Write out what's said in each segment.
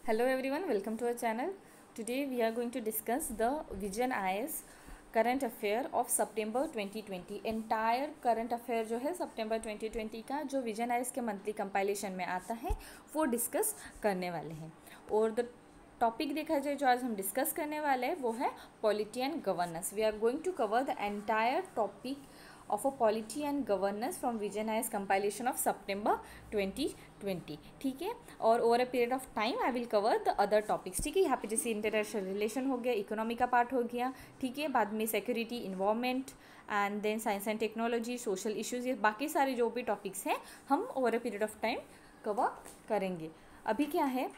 Hello everyone, welcome to our channel. Today we are going to discuss the Vision IS current affair of September 2020. Entire current affair जो है September 2020 का जो Vision IS के monthly compilation में आता है वो डिस्कस करने वाले हैं। और द टॉपिक देखा जाए जो आज हम डिस्कस करने वाले हैं वो है polity and governance. We are going to cover the entire topic of a polity and governance from Vision IS compilation of September 2020। ठीक है, और over a period of time I will cover the other topics. ठीक है, यहाँ पे जैसे international relation हो गया, इकोनॉमी का पार्ट हो गया, ठीक है, बाद में security, environment and then science and technology, social issues, ये बाकी सारे जो भी टॉपिक्स हैं हम over a period of time cover करेंगे। अभी क्या है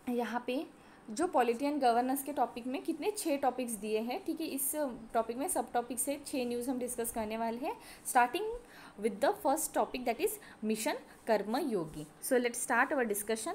यहाँ पे जो पॉलिटी एंड गवर्नेंस के टॉपिक में कितने 6 टॉपिक्स दिए हैं। ठीक है, इस टॉपिक में सब टॉपिक से 6 न्यूज़ हम डिस्कस करने वाले हैं, starting with the first topic that is mission Karmayogi. So let's start our discussion.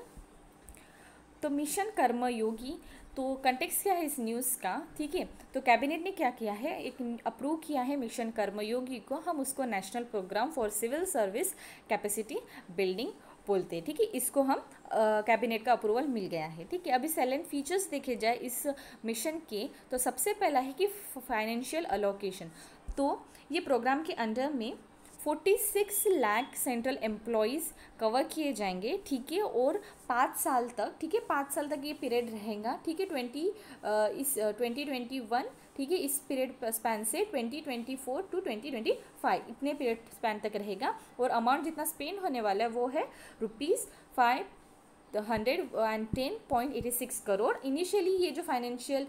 तो मिशन कर्मयोगी, तो कंटेक्स्ट क्या है इस न्यूज़ का। ठीक है, तो कैबिनेट ने क्या किया है, एक अप्रूव किया है मिशन कर्मयोगी को, हम उसको national programme for civil service capacity building बोलते हैं। ठीक है, इसको हम कैबिनेट का अप्रूवल मिल गया है। ठीक है, अभी सैलेंट फीचर्स देखे जाए इस मिशन के, तो सबसे पहला है कि फाइनेंशियल अलोकेशन। तो ये प्रोग्राम के अंडर में 46 लाख सेंट्रल एम्प्लॉयज़ कवर किए जाएंगे। ठीक है, और 5 साल तक, ठीक है, 5 साल तक ये पीरियड रहेगा। ठीक है, 2021, ठीक है, इस पीरियड स्पैन से 2024 टू 2025 इतने पीरियड स्पैन तक रहेगा। और अमाउंट जितना स्पेंड होने वाला है वो है ₹510.86 करोड़। इनिशियली ये जो फाइनेंशियल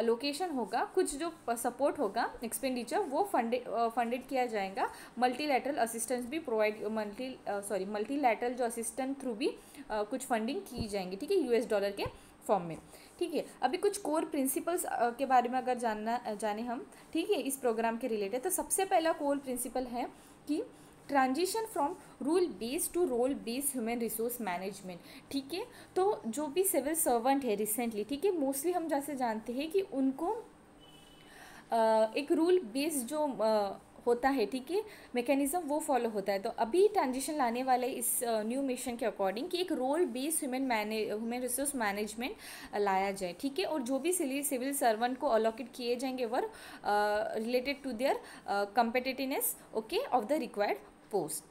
लोकेशन होगा, कुछ जो सपोर्ट होगा एक्सपेंडिचर वो फंडेड किया जाएगा। मल्टीलैटरल असिस्टेंस भी प्रोवाइड मल्टीलैटरल जो असिस्टेंट थ्रू भी कुछ फंडिंग की जाएंगी। ठीक है, US$ के फॉर्म में। ठीक है, अभी कुछ कोर प्रिंसिपल्स के बारे में अगर जाने हम, ठीक है, इस प्रोग्राम के रिलेटेड, तो सबसे पहला कोर प्रिंसिपल है कि transition from rule based to role based human resource management. ठीक है, तो जो भी सिविल सर्वेंट है रिसेंटली, ठीक है, मोस्टली हम जैसे जानते हैं कि उनको एक रूल बेस्ड जो होता है, ठीक है, मैकेनिज्म वो फॉलो होता है। तो अभी ट्रांजिशन लाने वाले इस न्यू मिशन के अकॉर्डिंग कि एक role based human resource management लाया जाए। ठीक है, और जो भी सिविल सर्वेंट को अलॉकेट किए जाएंगे were related to their competitiveness, okay, of the required post.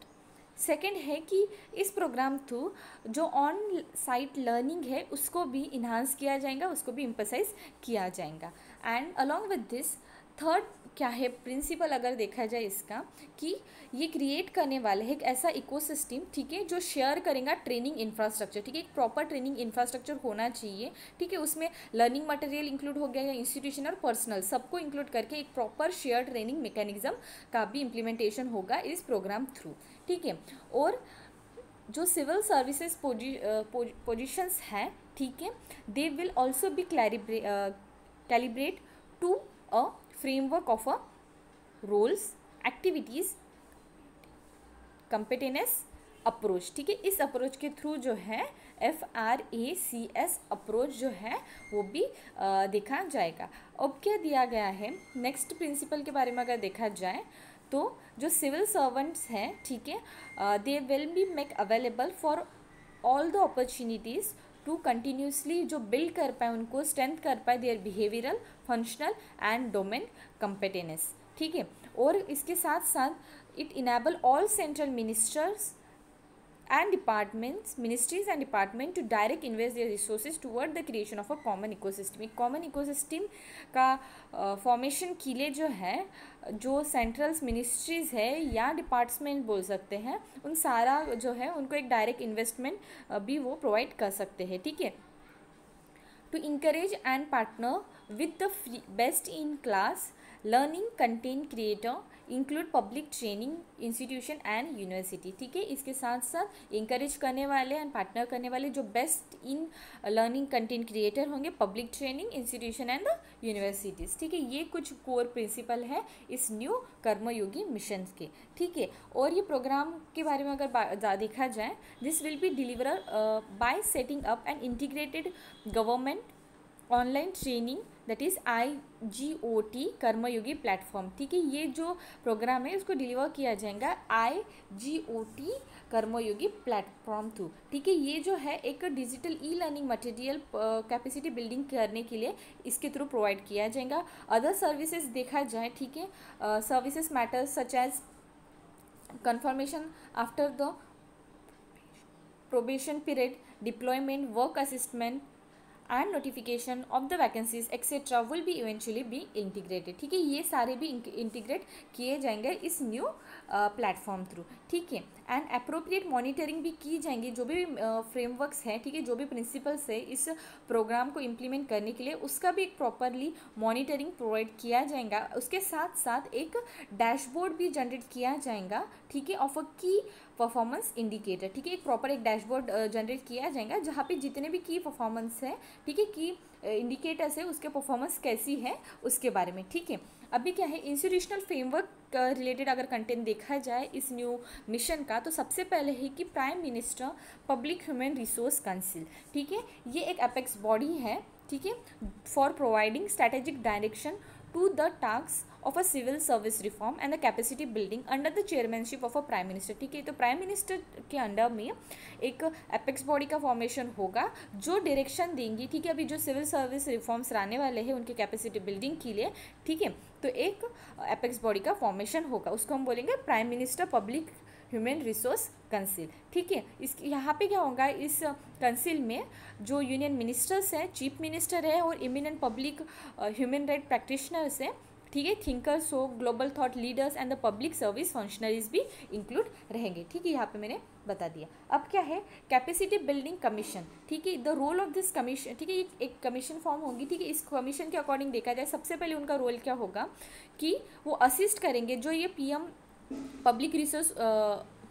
Second है कि इस प्रोग्राम थ्रू जो ऑन साइट लर्निंग है उसको भी इन्हांस किया जाएगा, उसको भी एम्फसाइज किया जाएगा। And along with this third क्या है प्रिंसिपल अगर देखा जाए इसका, कि ये क्रिएट करने वाले है एक ऐसा इकोसिस्टम, ठीक है, जो शेयर करेगा ट्रेनिंग इंफ्रास्ट्रक्चर। ठीक है, एक प्रॉपर ट्रेनिंग इंफ्रास्ट्रक्चर होना चाहिए। ठीक है, उसमें लर्निंग मटेरियल इंक्लूड हो गया या इंस्टीट्यूशन और पर्सनल सबको इंक्लूड करके एक प्रॉपर शेयर ट्रेनिंग मैकेनिज्म का भी इम्प्लीमेंटेशन होगा इस प्रोग्राम थ्रू। ठीक है, और जो सिविल सर्विसेज पोजिशंस हैं, ठीक है, they will also be calibrate to a framework of a roles, activities, competence approach. ठीक है, इस अप्रोच के थ्रू जो है FRACS अप्रोच जो है वो भी देखा जाएगा। अब क्या दिया गया है नेक्स्ट प्रिंसिपल के बारे में अगर देखा जाए, तो जो सिविल सर्वेंट्स हैं, ठीक है, they will be make available for all the opportunities to continuously जो बिल्ड कर पाए, उनको स्ट्रेंथ कर पाए their behavioural, functional and domain competence. ठीक है, और इसके साथ साथ it enable all central ministries and department to direct invest their resources toward the creation of a common ecosystem. एक कॉमन इकोसिस्टम का फॉर्मेशन के लिए जो है, जो सेंट्रल मिनिस्ट्रीज़ है या डिपार्टमेंट बोल सकते हैं, उन सारा जो है उनको एक डायरेक्ट इन्वेस्टमेंट भी वो प्रोवाइड कर सकते हैं। ठीक है, to encourage and partner with the best in class learning content creator include public training institution and university. ठीक है, इसके साथ साथ इंकरेज करने वाले एंड पार्टनर करने वाले जो best in learning content creator होंगे, public training institution and the universities. ठीक है, ये कुछ कोर प्रिंसिपल है इस न्यू कर्मयोगी मिशन के। ठीक है, और ये प्रोग्राम के बारे में अगर देखा जाए, this will be deliver bye setting up an integrated government online training that is IGOT Karmayogi platform. ठीक है, ये जो प्रोग्राम है उसको डिलीवर किया जाएगा IGOT कर्मयोगी प्लेटफॉर्म थ्रू। ठीक है, ये जो है एक digital e learning material capacity building करने के लिए इसके थ्रू प्रोवाइड किया जाएगा। अदर सर्विसेज देखा जाए, ठीक है, services matters such as confirmation after the probation period, deployment, work assessment and notification of the vacancies etc will be eventually be integrated। ठीक है, ये सारे भी इंटीग्रेट किए जाएंगे इस न्यू प्लेटफॉर्म थ्रू। ठीक है, एंड अप्रोप्रिएट मॉनिटरिंग भी की जाएंगी, जो भी फ्रेमवर्क्स हैं, ठीक है, जो भी प्रिंसिपल्स है इस प्रोग्राम को इम्प्लीमेंट करने के लिए उसका भी एक प्रॉपरली मॉनिटरिंग प्रोवाइड किया जाएगा। उसके साथ साथ एक डैशबोर्ड भी जनरेट किया जाएगा, ठीक है, ऑफ अ की परफॉर्मेंस इंडिकेटर। ठीक है, एक प्रॉपर एक डैशबोर्ड जनरेट किया जाएगा जहाँ पे जितने भी की परफॉर्मेंस है, ठीक है, की इंडिकेटर्स है उसके परफॉर्मेंस कैसी है उसके बारे में। ठीक है, अभी क्या है इंस्टीट्यूशनल फ्रेमवर्क रिलेटेड अगर कंटेंट देखा जाए इस न्यू मिशन का, तो सबसे पहले है कि prime minister public human resource council. ठीक है, ये एक अपेक्स बॉडी है, ठीक है, for providing strategic direction to the tasks of a civil service reform and the capacity building under the chairmanship of a prime minister। ठीक है, तो प्राइम मिनिस्टर के अंडर में एक एपेक्स बॉडी का फॉर्मेशन होगा जो डायरेक्शन देंगी। ठीक है, अभी जो सिविल सर्विस रिफॉर्म्स आने वाले हैं उनके कैपेसिटी बिल्डिंग के लिए, ठीक है, तो एक एपेक्स बॉडी का फॉर्मेशन होगा, उसको हम बोलेंगे prime minister public human resource council. ठीक है, इस यहाँ पे क्या होगा, इस कंसिल में जो यूनियन मिनिस्टर्स हैं, चीफ मिनिस्टर है और eminent public human right practitioners हैं, ठीक है, थिंकर्स हो, global thought leaders and the public service functionaries भी इंक्लूड रहेंगे। ठीक है, यहाँ पे मैंने बता दिया। अब क्या है कैपेसिटी बिल्डिंग कमीशन। ठीक है, the role of this commission, ठीक है, एक कमीशन फॉर्म होगी। ठीक है, इस कमीशन के अकॉर्डिंग देखा जाए सबसे पहले उनका रोल क्या होगा कि वो असिस्ट करेंगे जो ये PM public resource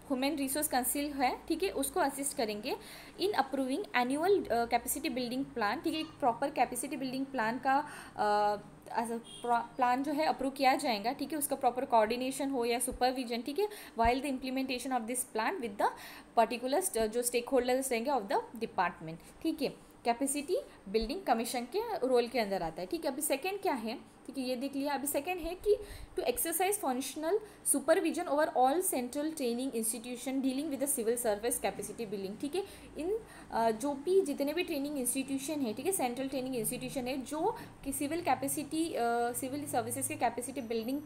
human resource council है, ठीक है, उसको असिस्ट करेंगे in approving annual capacity building plan. ठीक है, एक प्रॉपर कैपेसिटी बिल्डिंग प्लान का प्लान जो है अप्रूव किया जाएगा। ठीक है, उसका प्रॉपर कोऑर्डिनेशन हो या सुपरविजन, ठीक है, while the implementation of this plan with the particular जो स्टेक होल्डर्स रहेंगे ऑफ द डिपार्टमेंट। ठीक है, कैपेसिटी बिल्डिंग कमीशन के रोल के अंदर आता है। ठीक है, अभी सेकंड क्या है, ठीक है, ये देख लिया। अभी सेकंड है कि to exercise functional supervision over all central training institution dealing with the civil service capacity building. ठीक है, इन जो भी जितने भी ट्रेनिंग इंस्टीट्यूशन है, ठीक है, सेंट्रल ट्रेनिंग इंस्टीट्यूशन है जो कि सिविल कैपेसिटी सिविल सर्विसेज के कैपेसिटी बिल्डिंग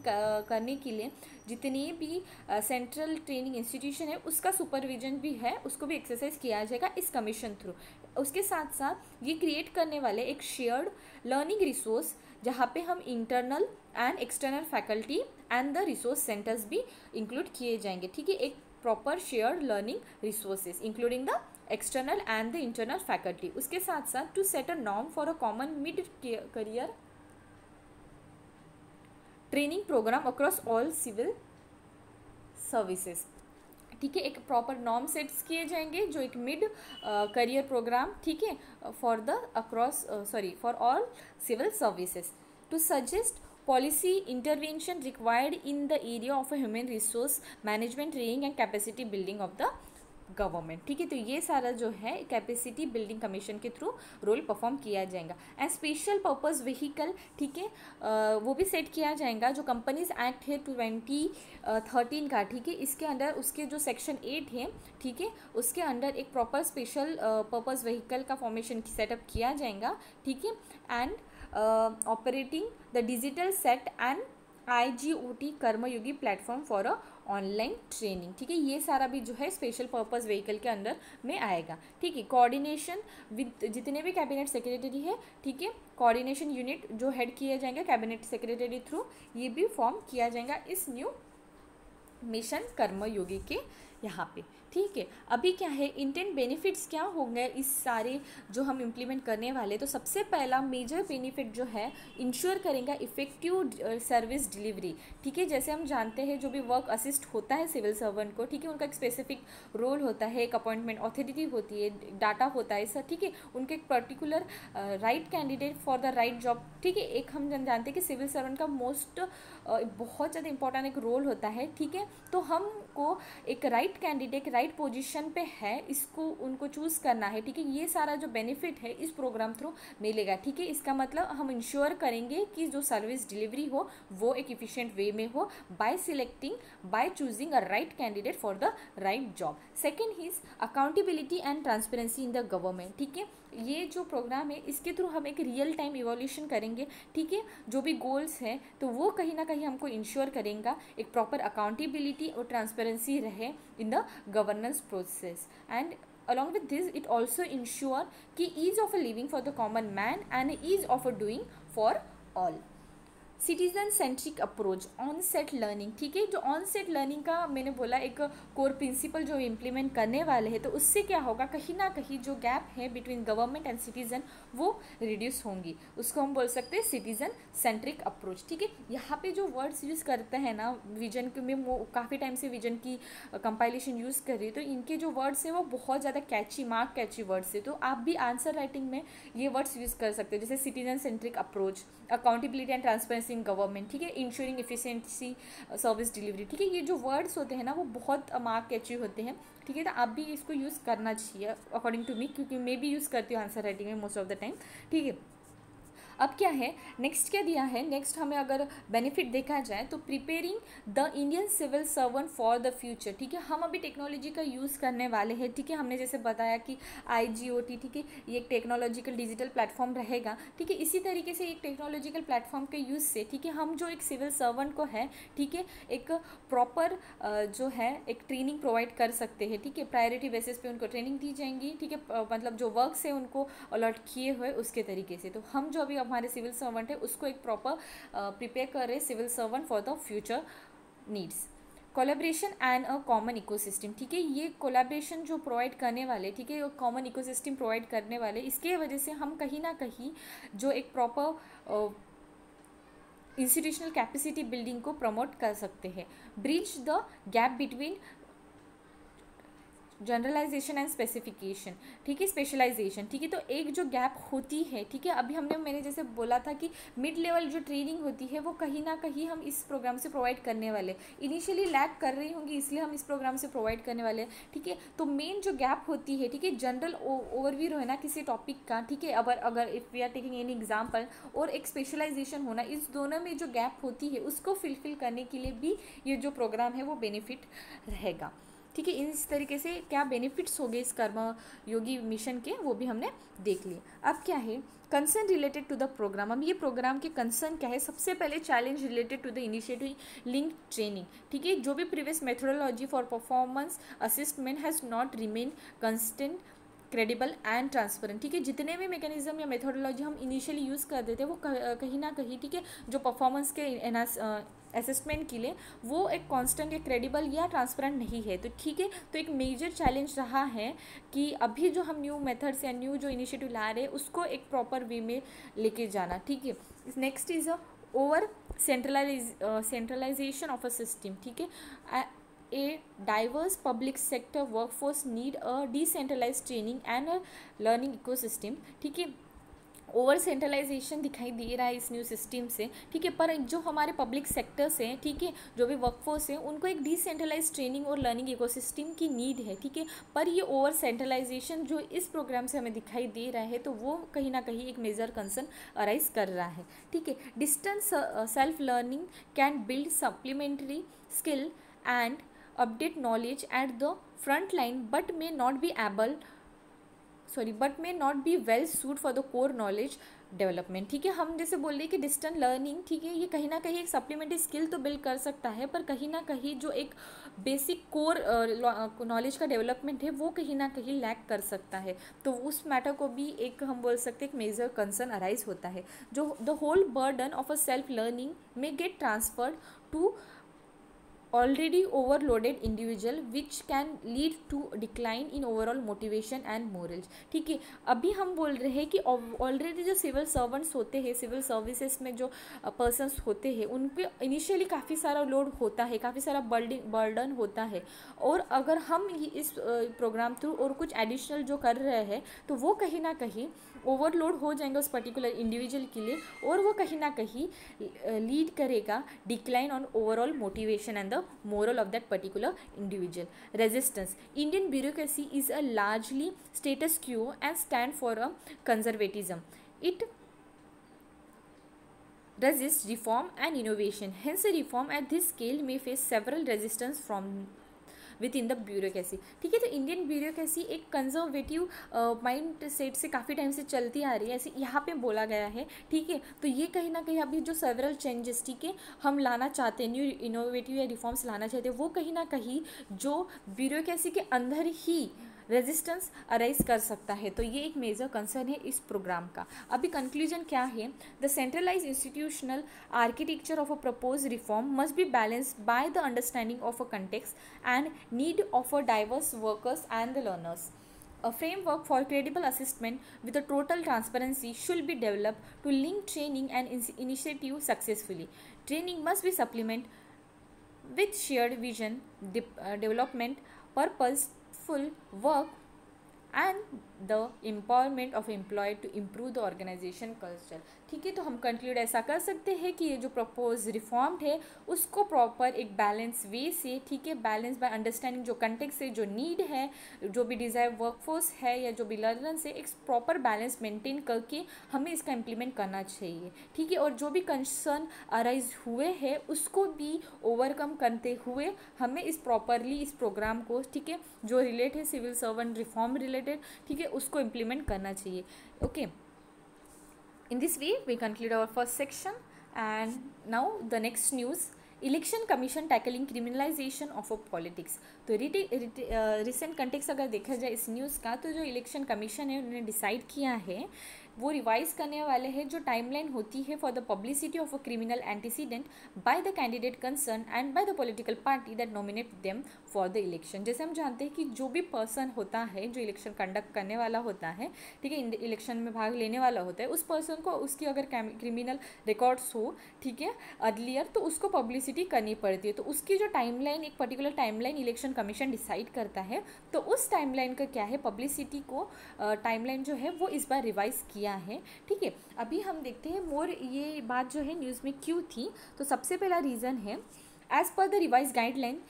करने के लिए जितनी भी सेंट्रल ट्रेनिंग इंस्टीट्यूशन है उसका सुपरविजन भी है, उसको भी एक्सरसाइज किया जाएगा इस कमीशन थ्रू। उसके साथ साथ ये क्रिएट करने वाले एक शेयर्ड लर्निंग रिसोर्स जहाँ पे हम internal and external faculty and the resource centres भी इंक्लूड किए जाएंगे। ठीक है, एक proper shared learning resources including the external and the internal faculty. उसके साथ साथ to set a norm for a common mid career training programme across all civil services. ठीक है, एक प्रॉपर नॉर्म सेट्स किए जाएंगे जो एक मिड करियर प्रोग्राम, ठीक है, for the across for all civil services to suggest policy intervention required in the area of a human resource management training and capacity building of the government. ठीक है, तो ये सारा जो है कैपेसिटी बिल्डिंग कमीशन के थ्रू रोल परफॉर्म किया जाएगा। एंड स्पेशल पर्पस व्हीकल, ठीक है, वो भी सेट किया जाएगा जो कंपनीज एक्ट है 2013 का। ठीक है, इसके अंडर उसके जो सेक्शन 8 है, ठीक है, उसके अंडर एक प्रॉपर स्पेशल पर्पस व्हीकल का फॉर्मेशन सेटअप किया जाएगा। ठीक है, and operating the digital set and IGOT Karmayogi platform for a online training. ठीक है, ये सारा भी जो है स्पेशल पर्पस व्हीकल के अंदर में आएगा। ठीक है, कोऑर्डिनेशन विद जितने भी कैबिनेट सेक्रेटरी है, ठीक है, कोऑर्डिनेशन यूनिट जो हेड किए जाएंगे कैबिनेट सेक्रेटरी थ्रू, ये भी फॉर्म किया जाएगा इस न्यू मिशन कर्मयोगी के यहाँ पे। ठीक है, अभी क्या है इंटेंट बेनिफिट्स क्या होंगे इस सारे जो हम इम्प्लीमेंट करने वाले। तो सबसे पहला मेजर बेनिफिट जो है इंश्योर करेगा इफ़ेक्टिव सर्विस डिलीवरी। ठीक है, जैसे हम जानते हैं जो भी वर्क असिस्ट होता है सिविल सर्वेंट को, ठीक है, उनका एक स्पेसिफिक रोल होता है, एक अपॉइंटमेंट अथॉरिटी होती है, डाटा होता है सर, ठीक है, उनके एक particular right candidate for the right job. ठीक है, एक हम जानते हैं कि सिविल सर्वेंट का बहुत ज़्यादा इंपॉर्टेंट एक रोल होता है। ठीक है, तो हमको एक right candidate right right position पे है इसको उनको चूज़ करना है, ठीक है। ये सारा जो बेनिफिट है इस प्रोग्राम थ्रू मिलेगा, ठीक है। इसका मतलब हम इंश्योर करेंगे कि जो सर्विस डिलीवरी हो वो एक इफिशिएंट वे में हो by choosing a right candidate for the right job. Second is accountability and transparency in the government, ठीक है। ये जो प्रोग्राम है इसके थ्रू हम एक रियल टाइम इवोल्यूशन करेंगे, ठीक है। जो भी गोल्स हैं तो वो कहीं ना कहीं हमको इंश्योर करेगा एक प्रॉपर अकाउंटेबिलिटी और ट्रांसपेरेंसी रहे in the governance process. And along with this it also ensure कि ease of a living for the common man and ease of a doing for all। Citizen centric approach on set learning, ठीक है। जो on set learning का मैंने बोला एक core principle जो implement करने वाले हैं, तो उससे क्या होगा, कहीं ना कहीं जो गैप है बिटवीन गवर्नमेंट एंड सिटीजन वो रिड्यूस होंगी। उसको हम बोल सकते हैं सिटीजन सेंट्रिक अप्रोच, ठीक है। यहाँ पे जो वर्ड्स यूज़ करते हैं ना विजन के, मैं काफ़ी टाइम से विजन की कंपाइलेशन यूज़ कर रही हूँ, तो इनके जो वर्ड्स हैं वो बहुत ज़्यादा कैची वर्ड्स है। तो आप भी आंसर राइटिंग में ये वर्ड्स यूज़ कर सकते हो, जैसे citizen centric approach, accountability and transparency in government, ठीक है, इंश्योरिंग एफिशिएंसी सर्विस डिलीवरी, ठीक है। ये जो वर्ड्स होते हैं ना वो बहुत मार्क कैची होते हैं, ठीक है। तो आप भी इसको यूज़ करना चाहिए अकॉर्डिंग टू मी, क्योंकि मैं भी यूज़ करती हूँ आंसर राइटिंग में मोस्ट ऑफ द टाइम, ठीक है। अब क्या है नेक्स्ट, क्या दिया है नेक्स्ट हमें, अगर बेनिफिट देखा जाए तो preparing the Indian civil servant for the future, ठीक है। हम अभी टेक्नोलॉजी का यूज़ करने वाले हैं, ठीक है। हमने जैसे बताया कि IGOT, ठीक है, ये एक टेक्नोलॉजिकल डिजिटल प्लेटफॉर्म रहेगा, ठीक है। इसी तरीके से एक टेक्नोलॉजिकल प्लेटफॉर्म के यूज़ से, ठीक है, हम जो एक सिविल सर्वेंट को है, ठीक है, एक प्रॉपर जो है एक ट्रेनिंग प्रोवाइड कर सकते हैं, ठीक है। प्रायोरिटी बेसिस पे उनको ट्रेनिंग दी जाएंगी, ठीक है, मतलब जो वर्क से उनको अलॉट किए हुए उसके तरीके से। तो हम जो अभी हमारे सिविल सर्वेंट है उसको एक प्रॉपर प्रिपेयर कर रहे civil servant for the future needs. Collaboration and a common ecosystem, ठीक है। ये कोलैबोरेशन जो प्रोवाइड करने वाले, ठीक है, कॉमन इकोसिस्टम प्रोवाइड करने वाले, इसके वजह से हम कहीं ना कहीं जो एक प्रॉपर इंस्टीट्यूशनल कैपेसिटी बिल्डिंग को प्रमोट कर सकते हैं। Bridge the gap between generalization and specification, ठीक है, स्पेशलाइजेशन, ठीक है। तो एक जो गैप होती है, ठीक है, अभी मैंने जैसे बोला था कि मिड लेवल जो ट्रेनिंग होती है वो कहीं ना कहीं हम इस प्रोग्राम से प्रोवाइड करने वाले, इनिशियली लैक कर रही होंगी इसलिए हम इस प्रोग्राम से प्रोवाइड करने वाले हैं, ठीक है। तो मेन जो गैप होती है, ठीक है, जनरल ओवरव्यू है ना किसी टॉपिक का, ठीक है, अगर if we are taking any example, और एक स्पेशलाइजेशन होना, इस दोनों में जो गैप होती है उसको फिलफिल करने के लिए भी ये जो प्रोग्राम है वो बेनिफिट रहेगा, ठीक है। इस तरीके से क्या बेनिफिट्स हो गए इस कर्म योगी मिशन के वो भी हमने देख लिए। अब क्या है concern related to the programme. अब ये प्रोग्राम के कंसर्न क्या है, सबसे पहले challenge related to the initiative link training, ठीक है। जो भी previous methodology for performance assessment has not remain consistent, credible and transparent, ठीक है। जितने भी मैकेनिज्म या मेथोडोलॉजी हम इनिशियली यूज़ कर देते हैं वो कहीं ना कहीं, ठीक है, जो परफॉर्मेंस के असेसमेंट के लिए वो एक कांस्टेंट या क्रेडिबल या ट्रांसपेरेंट नहीं है, तो ठीक है। तो एक मेजर चैलेंज रहा है कि अभी जो हम न्यू मेथड्स या न्यू जो इनिशिएटिव ला रहे हैं उसको एक प्रॉपर वे में लेके जाना, ठीक है। Next is over centralization of a system, ठीक है। A diverse public sector workforce need a decentralized training and a learning ecosystem, ठीक है। ओवर सेंट्रलाइजेशन दिखाई दे रहा है इस न्यू सिस्टम से, ठीक है। पर जो हमारे पब्लिक सेक्टर्स हैं, ठीक है, जो भी वर्कफोर्स है उनको एक डिसेंट्रलाइज ट्रेनिंग और लर्निंग इकोसिस्टम की नीड है, ठीक है। पर ये ओवर सेंट्रलाइजेशन जो इस प्रोग्राम से हमें दिखाई दे रहा है तो वो कहीं ना कहीं एक मेजर कंसर्न अराइज कर रहा है, ठीक है। Distance self learning can build supplementary skill and update knowledge at the front line but may not be well suited for the core knowledge development, ठीक है। हम जैसे बोल रहे हैं कि डिस्टेंट लर्निंग, ठीक है, ये कहीं ना कहीं एक सप्लीमेंट्री स्किल तो बिल्ड कर सकता है, पर कहीं ना कहीं जो एक बेसिक कोर नॉलेज का डेवलपमेंट है वो कहीं ना कहीं लैक कर सकता है। तो उस मैटर को भी एक हम बोल सकते हैं एक मेजर कंसर्न अराइज होता है। जो the whole burden of a self learning may get transferred to already overloaded individual which can lead to decline in overall motivation and morals, ठीक है। अभी हम बोल रहे हैं कि ऑलरेडी जो सिविल सर्वेंट्स होते हैं, सिविल सर्विसेज में जो पर्सन्स होते हैं उन पे इनिशियली काफ़ी सारा लोड होता है, काफ़ी सारा बर्डन होता है, और अगर हम इस प्रोग्राम थ्रू और कुछ एडिशनल जो कर रहे हैं तो वो कहीं ना कहीं ओवरलोड हो जाएंगे उस पर्टिकुलर इंडिविजुअल के लिए, और वो कहीं ना कहीं लीड करेगा decline on overall motivation and the moral of that particular individual. Resistance. Indian bureaucracy is a largely status quo and stand for a conservatism. It resists reform and innovation. Hence, a reform at this scale may face several resistance from with in the bureaucracy. ठीक है, तो Indian bureaucracy एक conservative mind set से काफ़ी time से चलती आ रही है, ऐसे यहाँ पे बोला गया है. ठीक है, तो ये कहीं ना कहीं अभी जो सेवरल चेंजेस, ठीक है, हम लाना चाहते हैं, न्यू इनोवेटिव या रिफॉर्म्स लाना चाहते हैं, वो कहीं ना कहीं जो ब्यूरोक्रेसी के अंदर ही रेजिस्टेंस अराइज कर सकता है. तो ये एक मेजर कंसर्न है इस प्रोग्राम का. अभी कंक्लूजन क्या है? The centralize institutional architecture of a propose reform must be balanced by the understanding of a context and need of a diverse workers and the learners. A framework for credible assessment with a total transparency should be developed to link training and initiative successfully. Training must be supplemented with shared vision, development, purposeful work and the empowerment of employee to improve the organization culture. ठीक है, तो हम conclude ऐसा कर सकते हैं कि ये जो प्रपोज रिफॉर्म्ड है उसको प्रॉपर एक बैलेंस वे से, ठीक है, बैलेंस बाय अंडरस्टैंडिंग जो कंटेक्स्ट है, जो नीड है, जो भी डिज़ायर वर्कफोर्स है या जो भी लर्नर्स है, एक प्रॉपर बैलेंस मेंटेन करके हमें इसका इम्प्लीमेंट करना चाहिए. ठीक है, और जो भी कंसर्न अराइज हुए हैं उसको भी ओवरकम करते हुए हमें इस प्रॉपरली इस प्रोग्राम को, ठीक है, जो रिलेट है सिविल सर्वेंट रिफॉर्म रिलेटेड, ठीक है, उसको इम्प्लीमेंट करना चाहिए. Okay, in this way we conclude our first section, and now the next news, election commission tackling criminalisation of politics. तो रिसेंट कंटेक्स्ट अगर देखा जाए इस न्यूज़ का, तो जो इलेक्शन कमीशन है उन्होंने डिसाइड किया है वो रिवाइज करने वाले हैं जो टाइमलाइन होती है for the publicity of a criminal antecedent by the candidate concern and by the political party that nominate them for the election. जैसे हम जानते हैं कि जो भी पर्सन होता है जो इलेक्शन कंडक्ट करने वाला होता है, ठीक है, इलेक्शन में भाग लेने वाला होता है, उस पर्सन को उसकी अगर क्रिमिनल रिकॉर्ड्स हो, ठीक है, अर्लियर, तो उसको पब्लिसिटी करनी पड़ती है. तो उसकी जो टाइमलाइन, एक particular timeline election commission decide करता है. तो उस टाइमलाइन का क्या है, पब्लिसिटी को टाइमलाइन जो है वो इस बार रिवाइज किया है. ठीक है, अभी हम देखते हैं मोर ये बात जो है न्यूज़ में क्यों थी. तो सबसे पहला रीज़न है, as per the revise guideline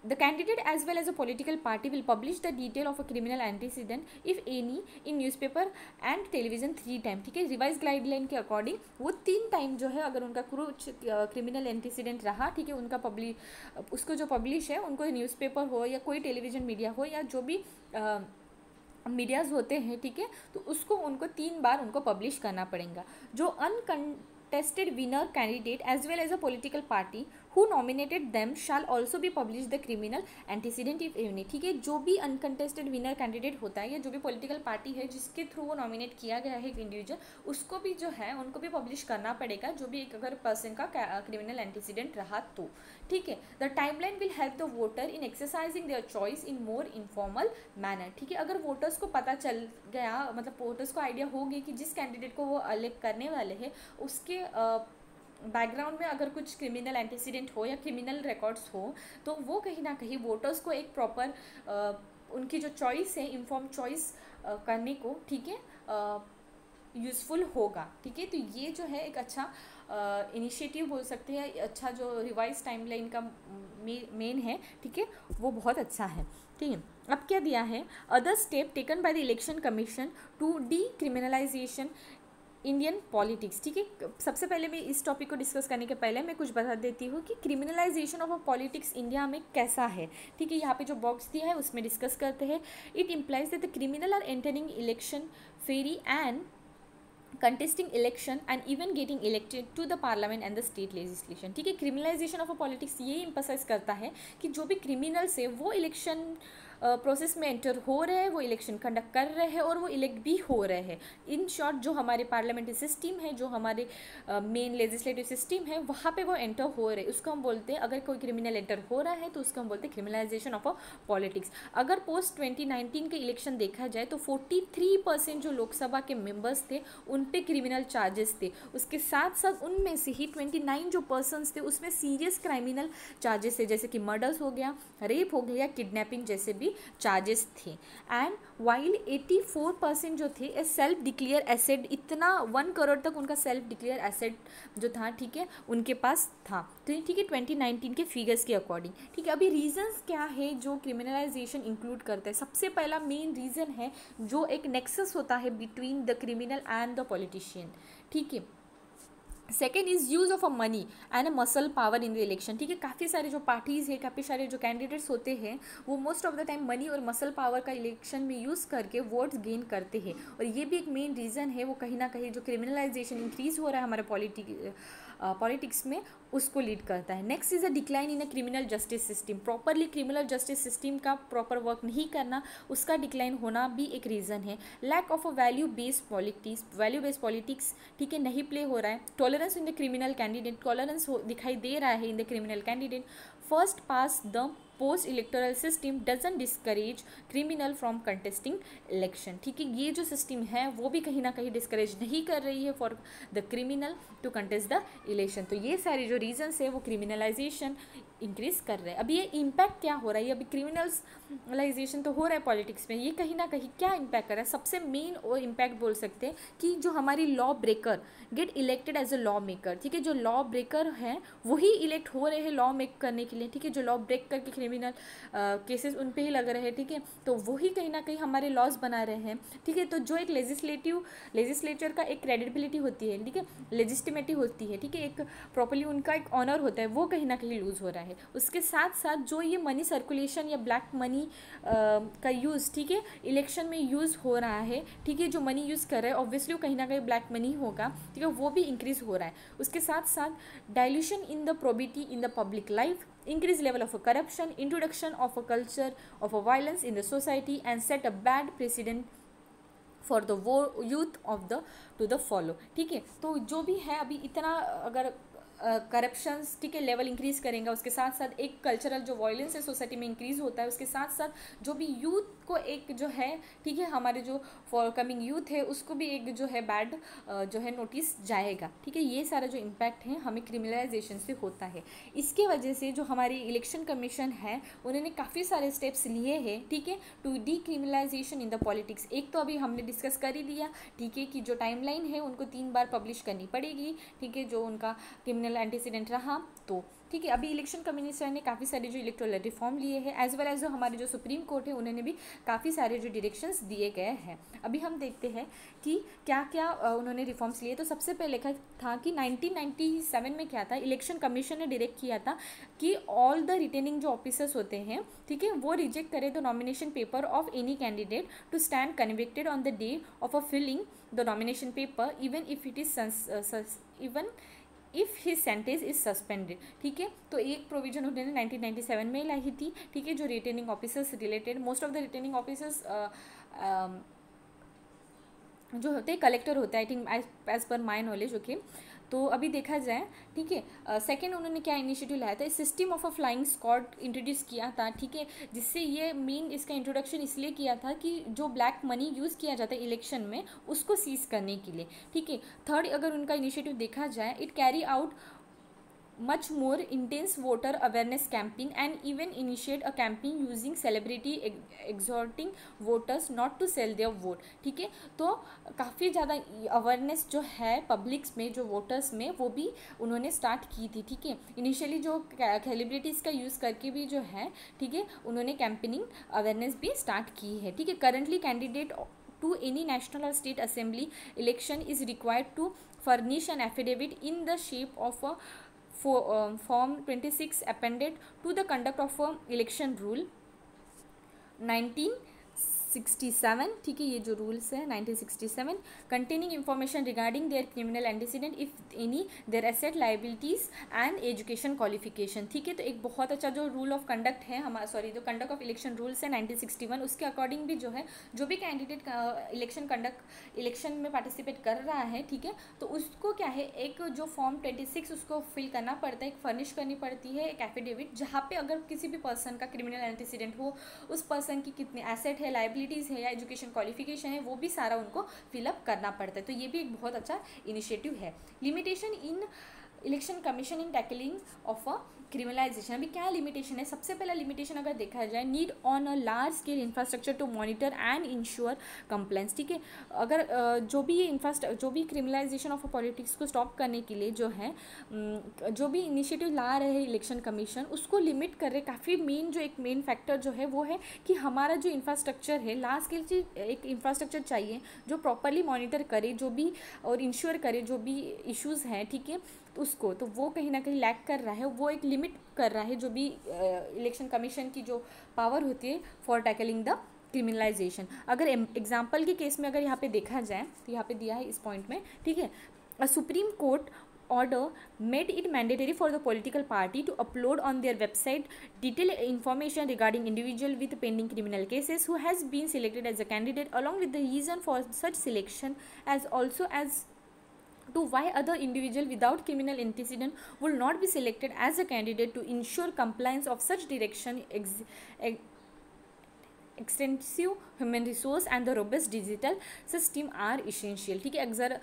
the candidate as well as a political party will publish the detail of a criminal antecedent if any in newspaper and television 3 times. ठीक है, रिवाइज गाइडलाइन के according वो 3 time जो है अगर उनका कुछ criminal antecedent रहा, ठीक है, उनका उसको जो पब्लिश है, उनको न्यूज़पेपर हो या कोई टेलीविज़न मीडिया हो या जो भी मीडियाज़ होते हैं, ठीक है, तो उसको उनको 3 बार उनको पब्लिश करना पड़ेगा. जो uncontested winner candidate as well as a political party who nominated them shall also be publish the criminal antecedent if any. ठीक है, जो भी अनकंटेस्टेड विनर कैंडिडेट होता है या जो भी पॉलिटिकल पार्टी है जिसके थ्रू वो नॉमिनेट किया गया है एक इंडिविजुअल, उसको भी जो है उनको भी पब्लिश करना पड़ेगा जो भी एक अगर पर्सन का क्रिमिनल एंटीसीडेंट रहा तो. ठीक है, the timeline will help the voter in exercising their choice in more informal manner. ठीक है, अगर वोटर्स को पता चल गया, मतलब वोटर्स को आइडिया हो गई कि जिस कैंडिडेट को वो इलेक्ट करने वाले हैं उसके बैकग्राउंड में अगर कुछ क्रिमिनल एंटीसीडेंट हो या क्रिमिनल रिकॉर्ड्स हो, तो वो कहीं ना कहीं वोटर्स को एक प्रॉपर उनकी जो चॉइस है, इन्फॉर्म चॉइस करने को, ठीक है, यूज़फुल होगा. ठीक है, तो ये जो है एक अच्छा इनिशिएटिव बोल सकते हैं, अच्छा जो रिवाइज टाइमलाइन का मेन है, ठीक है, वो बहुत अच्छा है. ठीक है, अब क्या दिया है, other step taken by the election commission to decriminalization Indian politics. ठीक है, सबसे पहले मैं इस टॉपिक को डिस्कस करने के पहले मैं कुछ बता देती हूँ कि क्रिमिनलाइजेशन ऑफ पॉलिटिक्स इंडिया में कैसा है. ठीक है, यहाँ पे जो बॉक्स दिया है उसमें डिस्कस करते हैं. It implies that the criminal are entering election fray and contesting election and even getting elected to the parliament and the state legislation. ठीक है, क्रिमिनलाइजेशन ऑफ पॉलिटिक्स ये एम्फसाइज करता है कि जो भी क्रिमिनल्स है वो इलेक्शन प्रोसेस में एंटर हो रहे हैं, वो इलेक्शन कंडक्ट कर रहे हैं और वो इलेक्ट भी हो रहे हैं. इन शॉर्ट जो हमारे पार्लियामेंट्री सिस्टम है, जो हमारे मेन लेजिस्लेटिव सिस्टम है, वहाँ पे वो एंटर हो रहे हैं. उसको हम बोलते हैं, अगर कोई क्रिमिनल एंटर हो रहा है तो उसको हम बोलते हैं क्रिमिनलाइजेशन ऑफ पॉलिटिक्स. अगर पोस्ट 2019 के इलेक्शन देखा जाए तो 43% जो लोकसभा के मेंबर्स थे उन पे क्रिमिनल चार्जेस थे. उसके साथ साथ उनमें से ही 29 जो पर्सन्स थे उसमें सीरियस क्रिमिनल चार्जेस थे, जैसे कि मर्डर्स हो गया, रेप हो गया, किडनैपिंग जैसे भी भी चार्जेस थे। एंड वाइल 84% जो थे सेल्फ डिक्लेयर एसेट, इतना 1 करोड़ तक उनका सेल्फ डिक्लेयर एसेट जो था, ठीक है, उनके पास था। तो ठीक है 2019 के फिगर्स के अकॉर्डिंग। ठीक है, अभी रीजंस क्या है जो क्रिमिनलाइजेशन इंक्लूड करते हैं। सबसे पहला मेन रीज़न है जो एक नेक्सस होता है between the criminal and the politician. ठीक है, second is use of a money and a muscle power in the election. ठीक है, काफ़ी सारे जो पार्टीज़ है, काफ़ी सारे जो कैंडिडेट्स होते हैं, वो most of the time money और मसल पावर का इलेक्शन में यूज़ करके वोट्स गेन करते हैं। और ये भी एक मेन रीज़न है, वो कहीं ना कहीं जो क्रिमिनलाइजेशन इंक्रीज़ हो रहा है हमारे पॉलिटिक्स में, उसको लीड करता है। Next is a decline in a criminal justice system. Properly criminal justice system का प्रॉपर वर्क नहीं करना, उसका डिक्लाइन होना भी एक रीज़न है। Lack of a value based politics, ठीक है, नहीं प्ले हो रहा है। Tolerance in the criminal candidate, tolerance दिखाई दे रहा है in the criminal candidate. First past the post electoral system doesn't discourage criminal from contesting election. ठीक है, ये जो सिस्टम है वो भी कहीं ना कहीं डिस्करेज नहीं कर रही है for the criminal to contest the election. तो ये सारे जो रीजंस है वो क्रिमिनलाइजेशन इंक्रीज कर रहे हैं। अभी ये इम्पैक्ट क्या हो रहा है, अभी क्रिमिनलाइजेशन तो हो रहा है पॉलिटिक्स में, ये कहीं ना कहीं क्या इम्पैक्ट कर रहा है। सबसे मेन और इम्पैक्ट बोल सकते हैं कि जो हमारी lawbreaker get elected as a lawmaker. ठीक है, जो लॉ ब्रेकर हैं वही इलेक्ट हो रहे हैं लॉ मेक करने के लिए। ठीक है, जो लॉ ब्रेक करके क्रिमिनल केसेस उन पे ही लग रहे हैं। ठीक है, तो वही कहीं ना कहीं हमारे लॉज बना रहे हैं। ठीक है, तो जो एक लेजिस्लेचर का एक क्रेडिबिलिटी होती है, ठीक है, लेजिस्टिमेटी होती है, ठीक है, एक प्रॉपर्ली उनका एक ऑनर होता है, वो कहीं ना कहीं लूज़ हो रहा है। उसके साथ साथ जो ये मनी सर्कुलेशन या ब्लैक मनी का यूज़, ठीक है, इलेक्शन में यूज़ हो रहा है। ठीक है, जो मनी यूज़ कर रहा है ऑब्वियसली वो कहीं ना कहीं ब्लैक मनी होगा। ठीक है, वो भी इंक्रीज़ हो रहा है। उसके साथ साथ dilution in the probity in the public life, increased level of a corruption, introduction of a culture of a violence in the society and set a bad precedent for the youth of the to the follow। ठीक है, तो जो भी है अभी इतना अगर corruptions, ठीक है, लेवल इंक्रीज़ करेंगे, उसके साथ साथ एक कल्चरल जो वायलेंस है सोसाइटी में इंक्रीज़ होता है। उसके साथ साथ जो भी यूथ को एक जो है, ठीक है, हमारे जो फॉर कमिंग यूथ है उसको भी एक जो है बैड जो है नोटिस जाएगा। ठीक है, ये सारा जो इम्पैक्ट है हमें क्रिमिनलाइजेशन से होता है। इसके वजह से जो हमारी इलेक्शन कमीशन है उन्होंने काफ़ी सारे स्टेप्स लिए हैं, ठीक है, to decriminalization in the politics. एक तो अभी हमने डिस्कस कर ही लिया, ठीक है, कि जो टाइमलाइन है उनको 3 बार पब्लिश करनी पड़ेगी। ठीक है, जो उनका क्रिमिनल एंटीसीडेंट रहा तो ठीक है। अभी इलेक्शन कमीशन ने काफ़ी सारे जो इलेक्टोरल रिफॉर्म लिए हैं, एज वेल एज जो हमारे जो सुप्रीम कोर्ट है उन्होंने भी काफ़ी सारे जो डायरेक्शंस दिए गए हैं। अभी हम देखते हैं कि क्या क्या उन्होंने रिफॉर्म्स लिए। तो सबसे पहले लिखा था कि 1997 में क्या था, इलेक्शन कमीशन ने डायरेक्ट किया था कि ऑल द रिटेनिंग जो ऑफिसर्स होते हैं, ठीक है, वो रिजेक्ट करे the nomination paper of any candidate to stand convicted on the day of a filing the nomination paper even if it is if his sentence is suspended. ठीक है, तो एक प्रोविजन उन्होंने 1997 में लाई थी। ठीक है, जो retaining officers related, most of the retaining officers जो होते हैं कलेक्टर होता है, I think as per my knowledge. Okay, तो अभी देखा जाए, ठीक है, सेकेंड उन्होंने क्या इनिशिएटिव लाया था, system of a flying squad introduce किया था। ठीक है, जिससे ये मेन इसका इंट्रोडक्शन इसलिए किया था कि जो ब्लैक मनी यूज़ किया जाता है इलेक्शन में उसको सीज करने के लिए। ठीक है, थर्ड अगर उनका इनिशिएटिव देखा जाए, it carry out much more intense voter awareness campaign and even initiate a campaign using celebrity exhorting voters not to sell their vote। ठीक है, तो काफ़ी ज़्यादा अवेयरनेस जो है पब्लिक्स में, जो वोटर्स में, वो भी उन्होंने स्टार्ट की थी। ठीक है, इनिशियली जो सेलिब्रिटीज़ का यूज़ करके भी जो है, ठीक है, उन्होंने कैंपेनिंग अवेयरनेस भी स्टार्ट की है। ठीक है, currently candidate to any national or state assembly election is required to furnish an affidavit in the shape of a form 26 appended to the conduct of a election rule 1967। ठीक है, ये जो rules है 1967, containing information regarding their criminal antecedent if any, their asset liabilities and education qualification. ठीक है, तो एक बहुत अच्छा जो रूल ऑफ कंडक्ट है हमारा, सॉरी, जो कंडक्ट ऑफ इलेक्शन रूल्स है 1961, उसके अकॉर्डिंग भी जो है जो भी कैंडिडेट इलेक्शन में पार्टिसिपेट कर रहा है, ठीक है, तो उसको क्या है, एक जो फॉर्म 26 उसको फिल करना पड़ता है, एक फर्निश करनी पड़ती है एक एफिडेविट, जहाँ पे अगर किसी भी पर्सन का क्रिमिनल एंटीसीडेंट हो, उस पर्सन की कितने एसेट है, लाइबिलिटीज़ है या एजुकेशन क्वालिफिकेशन है, वो भी सारा उनको फिलअप करना पड़ता है। तो ये भी एक बहुत अच्छा इनिशिएटिव है। Limitation in election commission in tackling of a criminalisation. अभी क्या लिमिटेशन है, सबसे पहला लिमिटेशन अगर देखा जाए, need on a large scale infrastructure to monitor and ensure compliance. ठीक है, अगर जो भी ये जो भी क्रिमिनलाइजेशन ऑफ पॉलिटिक्स को स्टॉप करने के लिए जो है जो भी इनिशिएटिव ला रहे हैं इलेक्शन कमीशन, उसको लिमिट कर रहे काफ़ी जो एक मेन फैक्टर जो है वो है कि हमारा जो इंफ्रास्ट्रक्चर है, लार्ज स्केल एक इंफ्रास्ट्रक्चर चाहिए जो प्रॉपरली मॉनिटर करे जो भी और इंश्योर करे जो भी इश्यूज़ हैं, ठीक है, उसको तो वो कहीं ना कहीं लैक कर रहा है, वो एक लिमिट कर रहा है जो भी इलेक्शन कमीशन की जो पावर होती है फॉर टैकलिंग द क्रिमिनलाइजेशन। अगर एग्जाम्पल के केस में अगर यहाँ पे देखा जाए तो यहाँ पे दिया है इस पॉइंट में, ठीक है, अ supreme court order made it mandatory for the political party to upload on their website detailed information regarding individual with pending criminal cases who has been selected as a candidate, along with the reason for such selection, as also as to why other individual without criminal antecedent will not be selected as a candidate, to ensure compliance of such direction extensive human resource and the robust digital system are essential. ठीक है, अगर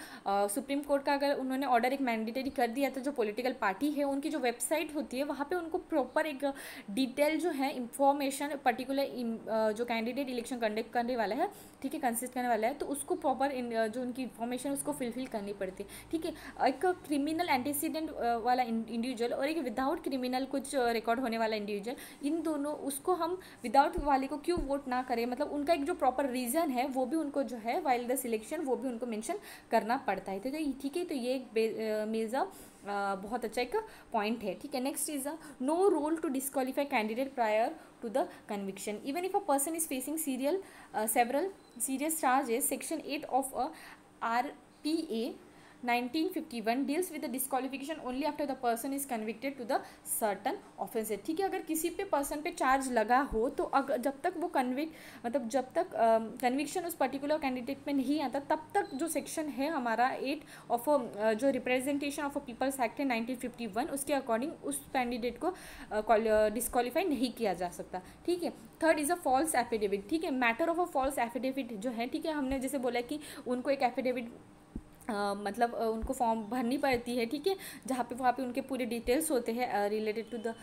supreme court का अगर उन्होंने order एक mandatory कर दिया तो जो पॉलिटिकल पार्टी है उनकी जो वेबसाइट होती है वहाँ पे उनको प्रॉपर एक डिटेल जो है इंफॉर्मेशन पर्टिकुलर जो कैंडिडेट इलेक्शन कंडक्ट करने वाला है, ठीक है, कंसिस्ट करने वाला है, तो उसको प्रॉपर जो उनकी इन्फॉर्मेशन उसको फिलफिल करनी पड़ती है। ठीक है, एक क्रिमिनल एंटीसीडेंट वाला इंडिविजुअल और एक विदाउट क्रिमिनल कुछ रिकॉर्ड होने वाला इंडिविजुअल, इन दोनों उसको हम विदाउट वाले को क्यों वोट ना करें, मतलब उनका एक जो प्रॉपर रीज़न है वो भी उनको जो है वाइल द सिलेक्शन वो भी उनको मेंशन करना पड़ता है। तो ठीक है, तो ये एक मेजर बहुत अच्छा एक पॉइंट है। ठीक है, next is a no role to disqualify candidate prior to the conviction even if a person is facing several serious charges. Section 8 of a RPA 1951 deals with the disqualification only after the person is convicted to the certain offense। ठीक है, अगर किसी पे person पे charge लगा हो तो अगर जब तक वो मतलब जब तक कन्विक्शन उस पर्टिकुलर कैंडिडेट पे नहीं आता तब तक जो सेक्शन है हमारा 8 ऑफ जो representation of a people's act है 1951 उसके अकॉर्डिंग उस कैंडिडेट को डिस्क्वालीफाई नहीं किया जा सकता। ठीक है, third is a false affidavit. ठीक है, matter of a false affidavit जो है, ठीक है, हमने जैसे बोला कि उनको एक एफिडेविट मतलब उनको फॉर्म भरनी पड़ती है, ठीक है, जहाँ पे वहाँ पे उनके पूरे डिटेल्स होते हैं रिलेटेड टू द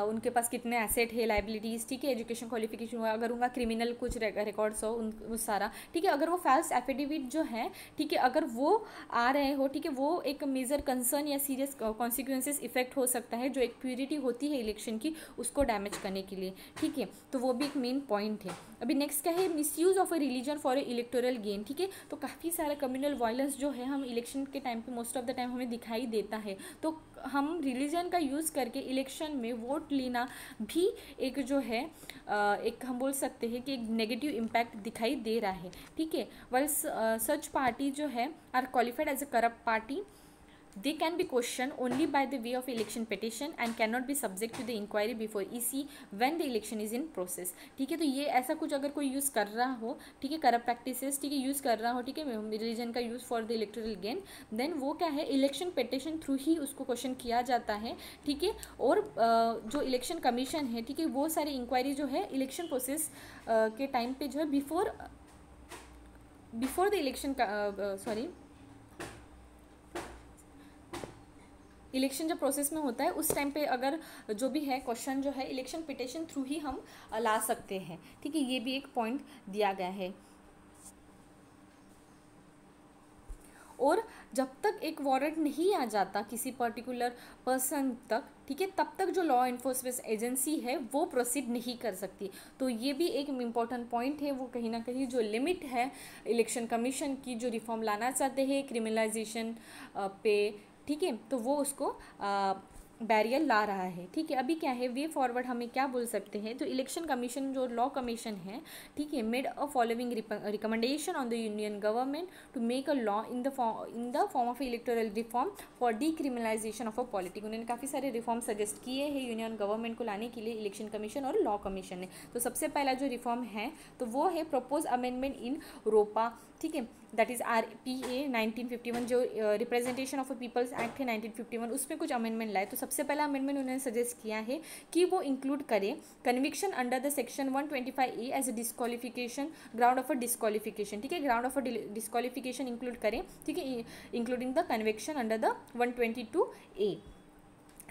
उनके पास कितने एसेट है, लाइबिलिटीज़, ठीक है, एजुकेशन क्वालिफिकेशन हुआ, अगर उनका क्रिमिनल कुछ रिकॉर्ड्स हो वो सारा। ठीक है, अगर वो फॉल्स एफिडेविट जो है, ठीक है, अगर वो आ रहे हो, ठीक है, वो एक मेजर कंसर्न या सीरियस कॉन्सिक्वेंसेस इफेक्ट हो सकता है जो एक प्योरिटी होती है इलेक्शन की उसको डैमेज करने के लिए। ठीक है, तो वो भी एक मेन पॉइंट है। अभी नेक्स्ट क्या है, misuse of a religion for a electoral gain. ठीक है, तो काफ़ी सारा कम्युनल वायलेंस जो है हम इलेक्शन के टाइम पे मोस्ट ऑफ द टाइम हमें दिखाई देता है, तो हम रिलीजन का यूज़ करके इलेक्शन में वोट लेना भी एक जो है एक हम बोल सकते हैं कि एक नेगेटिव इम्पैक्ट दिखाई दे रहा है। ठीक है, वेल सच पार्टी जो है are qualified as a corrupt party, they can be questioned only by the way of election petition and cannot be subject to the inquiry before EC when the election is in process। ठीक है, तो ये ऐसा कुछ अगर कोई use कर रहा हो, ठीक है, करप्ट प्रैक्टिसेस, ठीक है, यूज़ कर रहा हो, ठीक है, रिलीजन का use for the electoral gain, then वो क्या है, इलेक्शन पिटिशन थ्रू ही उसको क्वेश्चन किया जाता है। ठीक है, और जो इलेक्शन कमीशन है, ठीक है, वो सारी इंक्वायरी जो है इलेक्शन प्रोसेस के टाइम पे जो है बिफोर द इलेक्शन का इलेक्शन जब प्रोसेस में होता है उस टाइम पे अगर जो भी है क्वेश्चन जो है इलेक्शन पिटिशन थ्रू ही हम ला सकते हैं। ठीक है, ये भी एक पॉइंट दिया गया है। और जब तक एक वारंट नहीं आ जाता किसी पर्टिकुलर पर्सन तक, ठीक है, तब तक जो लॉ इन्फोर्समेंट एजेंसी है वो प्रोसीड नहीं कर सकती। तो ये भी एक इम्पॉर्टेंट पॉइंट है, वो कहीं ना कहीं जो लिमिट है इलेक्शन कमीशन की जो रिफॉर्म लाना चाहते हैं क्रिमिनलाइजेशन पे, ठीक है, तो वो उसको बैरियर ला रहा है। ठीक है, अभी क्या है, वे फॉरवर्ड हमें क्या बोल सकते हैं, तो इलेक्शन कमीशन जो लॉ कमीशन है, ठीक है, made a following recommendation on the union government to make a law in the form of electoral reform for decriminalization of a politics. उन्होंने काफ़ी सारे रिफॉर्म सजेस्ट किए हैं यूनियन गवर्नमेंट को लाने के लिए इलेक्शन कमीशन और लॉ कमीशन ने। तो सबसे पहला जो रिफॉर्म है तो वो है प्रपोज अमेंडमेंट इन रोपा। ठीक है, दैट इज़ RPA 1951, जो representation of a people's act है 1951, उसमें कुछ अमेंडमेंट लाए। तो सबसे पहला अमेंडमेंट उन्होंने सजेस्ट किया है कि वो इंक्लूड करें conviction under the section 125A as a disqualification, ground of a disqualification, ठीक है, ground of a disqualification include करें, ठीक है, including the conviction under the 122A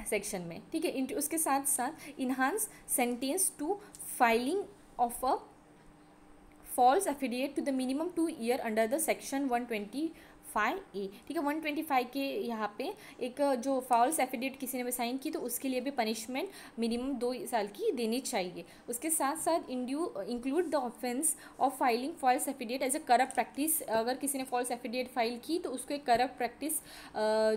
section में, ठीक है। उसके साथ साथ enhance sentence to filing of a false affidavit to the minimum 2 year under the section 125A, ठीक है। 125 के यहाँ पे एक जो फॉल्स एफिडेविट किसी ने भी साइन की तो उसके लिए भी पनिशमेंट मिनिमम 2 साल की देनी चाहिए। उसके साथ साथ include the offence of filing false affidavit as a corrupt practice. अगर किसी ने फॉल्स एफिडेविट फाइल की तो उसको एक करप्ट प्रैक्टिस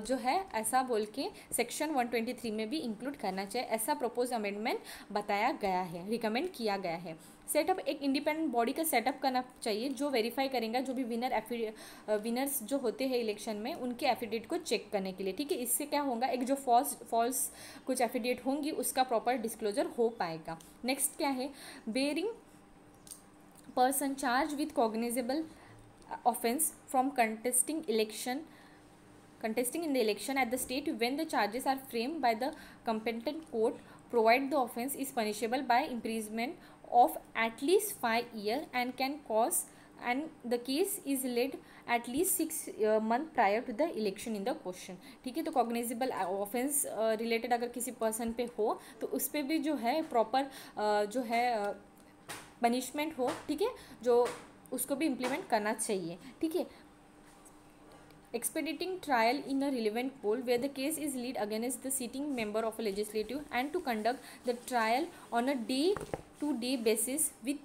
जो है ऐसा बोल के सेक्शन 123 में भी इंक्लूड करना चाहिए, ऐसा प्रपोज अमेंडमेंट बताया गया है, रिकमेंड किया गया है। सेटअप, एक इंडिपेंडेंट बॉडी का सेटअप करना चाहिए जो वेरीफाई करेगा जो भी विनर्स जो होते हैं इलेक्शन में उनके एफिडेविट को चेक करने के लिए, ठीक है। इससे क्या होगा, एक जो फॉल्स कुछ एफिडेविट होंगी उसका प्रॉपर डिस्क्लोजर हो पाएगा। नेक्स्ट क्या है, barring person charge with cognizable offence from contesting in the election at the state when the charges are framed by the competent court, provide the offence is punishable by imprisonment of at least 5 years and can cause, and the case is led at least 6 months prior to the election in the question, ठीक है। तो cognizable offence related अगर किसी person पे हो तो उस पर भी जो है प्रॉपर जो है पनिशमेंट हो, ठीक है, जो उसको भी इम्प्लीमेंट करना चाहिए, ठीक है। Expediting trial in a relevant poll where the case is lead against the sitting member of a legislative and to conduct the trial on a day-to-day basis with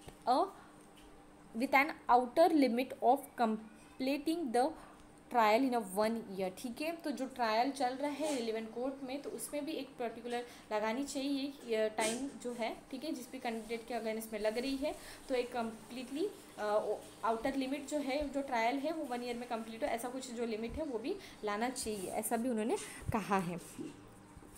an outer limit of completing the trial in a 1 year, ठीक है। तो जो trial चल रहा है relevant court में तो उसमें भी एक पर्टिकुलर लगानी चाहिए टाइम जो है, ठीक है, जिस भी कैंडिडेट के अगेंस्ट में लग रही है तो एक कम्प्लीटली आउटर लिमिट जो है, जो ट्रायल है वो 1 ईयर में कंप्लीट हो, ऐसा कुछ जो लिमिट है वो भी लाना चाहिए, ऐसा भी उन्होंने कहा है।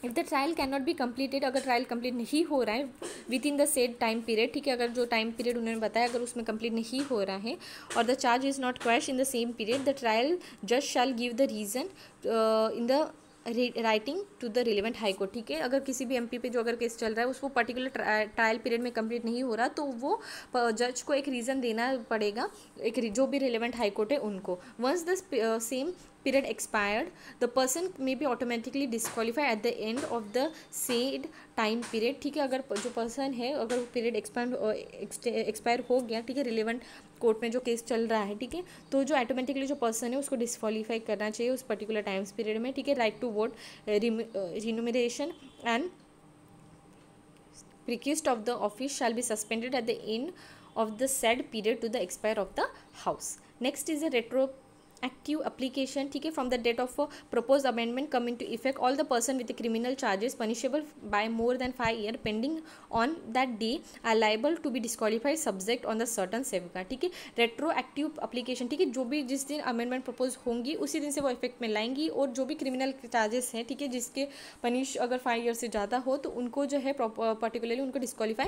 If the trial can not be completed, अगर ट्रायल कंप्लीट नहीं हो रहा है with in the said time period, ठीक है, अगर जो टाइम पीरियड उन्होंने बताया अगर उसमें कंप्लीट नहीं हो रहा है और the charge is not quash in the same period, the trial जज shall give the reason in the writing to the relevant high court, ठीक है। अगर किसी भी एमपी पे जो अगर केस चल रहा है उसको पर्टिकुलर ट्रायल पीरियड में कंप्लीट नहीं हो रहा तो वो जज को एक रीज़न देना पड़ेगा, एक जो भी रिलेवेंट हाई कोर्ट है उनको। Once the same period expired, the person may be automatically disqualified at the end of the said time period, ठीक है। अगर जो पर्सन है अगर पीरियड एक्सपायर हो गया, ठीक है, रिलेवेंट कोर्ट में जो केस चल रहा है, ठीक है, तो जो ऑटोमेटिकली जो पर्सन है उसको डिस्क्वालीफाई करना चाहिए उस पर्टिकुलर टाइम्स पीरियड में, ठीक है। Right to vote, remuneration and request of the office shall be suspended at the end of the said period to the expire of the house. Next is a retroactive application, ठीक है, from the date of a proposed amendment come into effect, all the person with the criminal charges punishable by more than 5 years pending on that day are liable to be disqualified subject on the certain safeguard, ठीक है। retroactive application, ठीक है, जो भी जिस दिन amendment propose होंगी उसी दिन से वो इफेक्ट में लाएंगी और जो भी क्रिमिनल चार्जेस हैं, ठीक है, जिसके पनिश अगर 5 ईयर से ज़्यादा हो तो उनको जो है पर्टिकुलरली उनको डिस्क्वालीफाई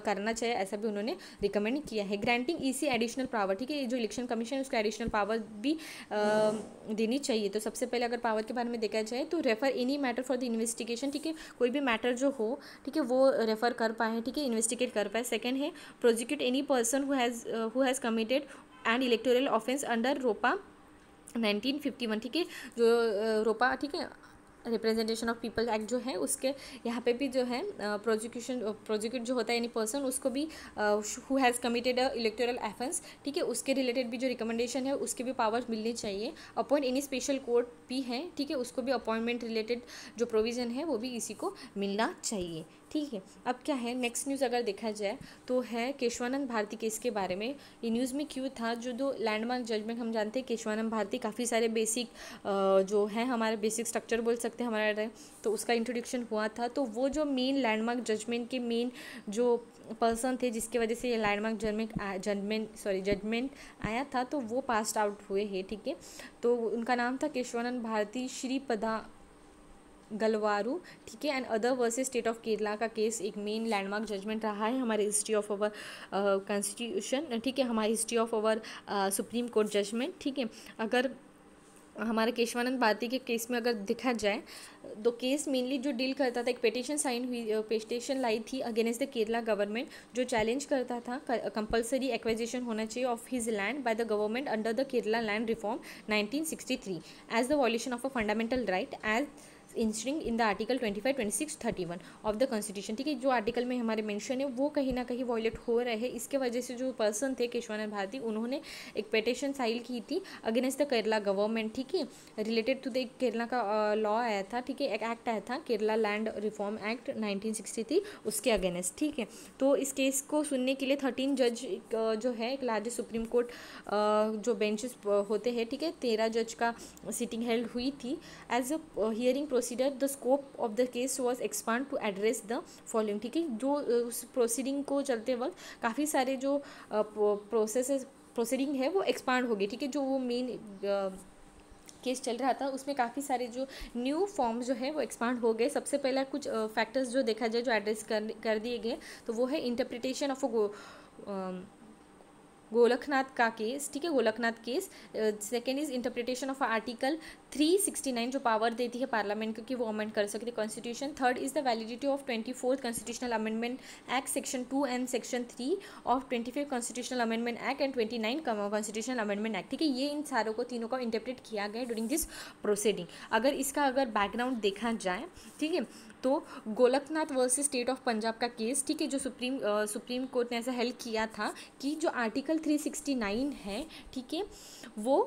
करना चाहिए, ऐसा भी उन्होंने रिकमेंड किया है। ग्रांटिंग ईसी एडिशनल पावर, ठीक है, जो इलेक्शन कमीशन है उसको एडिशनल पावर भी देनी चाहिए। तो सबसे पहले अगर पावर के बारे में देखा जाए तो refer any matter for the investigation, ठीक है, कोई भी मैटर जो हो, ठीक है, वो रेफर कर पाए, ठीक है, इन्वेस्टिगेट कर पाए। सेकंड है prosecute any person who has committed and electoral offence under रोपा 1951, ठीक है, जो रोपा, ठीक है, रिप्रेजेंटेशन ऑफ पीपल एक्ट जो है उसके यहाँ पे भी जो है प्रोसिक्यूट जो होता है एनी पर्सन उसको भी who has committed electoral offence, ठीक है, उसके रिलेटेड भी जो रिकमेंडेशन है उसके भी पावर्स मिलनी चाहिए। अपॉइंट एनी स्पेशल कोर्ट भी है, ठीक है, उसको भी अपॉइंटमेंट रिलेटेड जो प्रोविज़न है वो भी इसी को मिलना चाहिए, ठीक है। अब क्या है नेक्स्ट न्यूज़ अगर देखा जाए तो है केशवानंद भारती केस के बारे में। ये न्यूज़ में क्यों था, जो दो लैंडमार्क जजमेंट हम जानते हैं केशवानंद भारती काफ़ी सारे बेसिक जो है हमारे बेसिक स्ट्रक्चर बोल सकते हैं हमारा, तो उसका इंट्रोडक्शन हुआ था। तो वो जो मेन लैंडमार्क जजमेंट के मेन जो पर्सन थे जिसकी वजह से ये लैंडमार्क जजमेंट आया था तो वो पास आउट हुए हैं, ठीक है। तो उनका नाम था केशवानंद भारती गलवारू, ठीक है, and other versus state of Kerala का केस एक मेन लैंडमार्क जजमेंट रहा है हमारे हिस्ट्री ऑफ अवर कॉन्स्टिट्यूशन, ठीक है, हमारी history of our supreme court judgement, ठीक है। अगर हमारे केशवानंद भारती के केस में अगर देखा जाए तो केस मेनली जो डील करता था, एक पिटिशन साइन हुई, पिटिशन लाई थी अगेंस्ट द केरला गवर्नमेंट, जो चैलेंज करता था कंपलसरी एक्वाइजिशन होना चाहिए of his land by the government under the Kerala land reform 1963 as the violation of a fundamental right as enshrined in the article 25, 26, 31 of the constitution, ठीक है। जो article में हमारे मेंशन है वो कहीं ना कहीं वॉयलेट हो रहे हैं, इसके वजह से जो पर्सन थे केशवानंद भारती, उन्होंने एक पिटिशन फाइल की थी अगेंस्ट द केरला गवर्नमेंट, ठीक है, रिलेटेड टू द केरला का लॉ आया था, ठीक है, एक एक्ट आया था केरला लैंड रिफॉर्म एक्ट 1963, उसके अगेंस्ट, ठीक है। तो इस केस को सुनने के लिए 13 जज जो है एक लार्जेस्ट सुप्रीम कोर्ट जो बेंचेस होते हैं, ठीक है, 13 जज का सिटिंग हेल्ड हुई थी। As a hearing procedure the scope of the case was expand to address the following, ठीक है। जो उस प्रोसीडिंग को चलते वक्त काफ़ी सारे जो प्रोसीडिंग है वो एक्सपांड हो गई, ठीक है। जो वो मेन केस चल रहा था उसमें काफ़ी सारे जो न्यू फॉर्म्स जो है वो एक्सपांड हो गए। सबसे पहला कुछ फैक्टर्स जो देखा जाए जो एड्रेस कर दिए गए, तो वो है इंटरप्रिटेशन ऑफ गोलखनाथ का केस, ठीक है, Golaknath case. Second is interpretation of article 369 जो पावर देती है पार्लियामेंट को कि वो अमेंड कर सकते constitution. Third is the validity of 24th constitutional amendment act section 2 and section 3 of 25th constitutional amendment act and 29 constitutional amendment act, ठीक है। ये इन सारों को तीनों को इंटरप्रेट किया गया ड्यूरिंग दिस प्रोसीडिंग। अगर इसका बैकग्राउंड देखा जाए, ठीक है, तो Golaknath versus state of Punjab का केस, ठीक है, जो सुप्रीम कोर्ट ने ऐसा हेल्ड किया था कि जो आर्टिकल 369 है, ठीक है, वो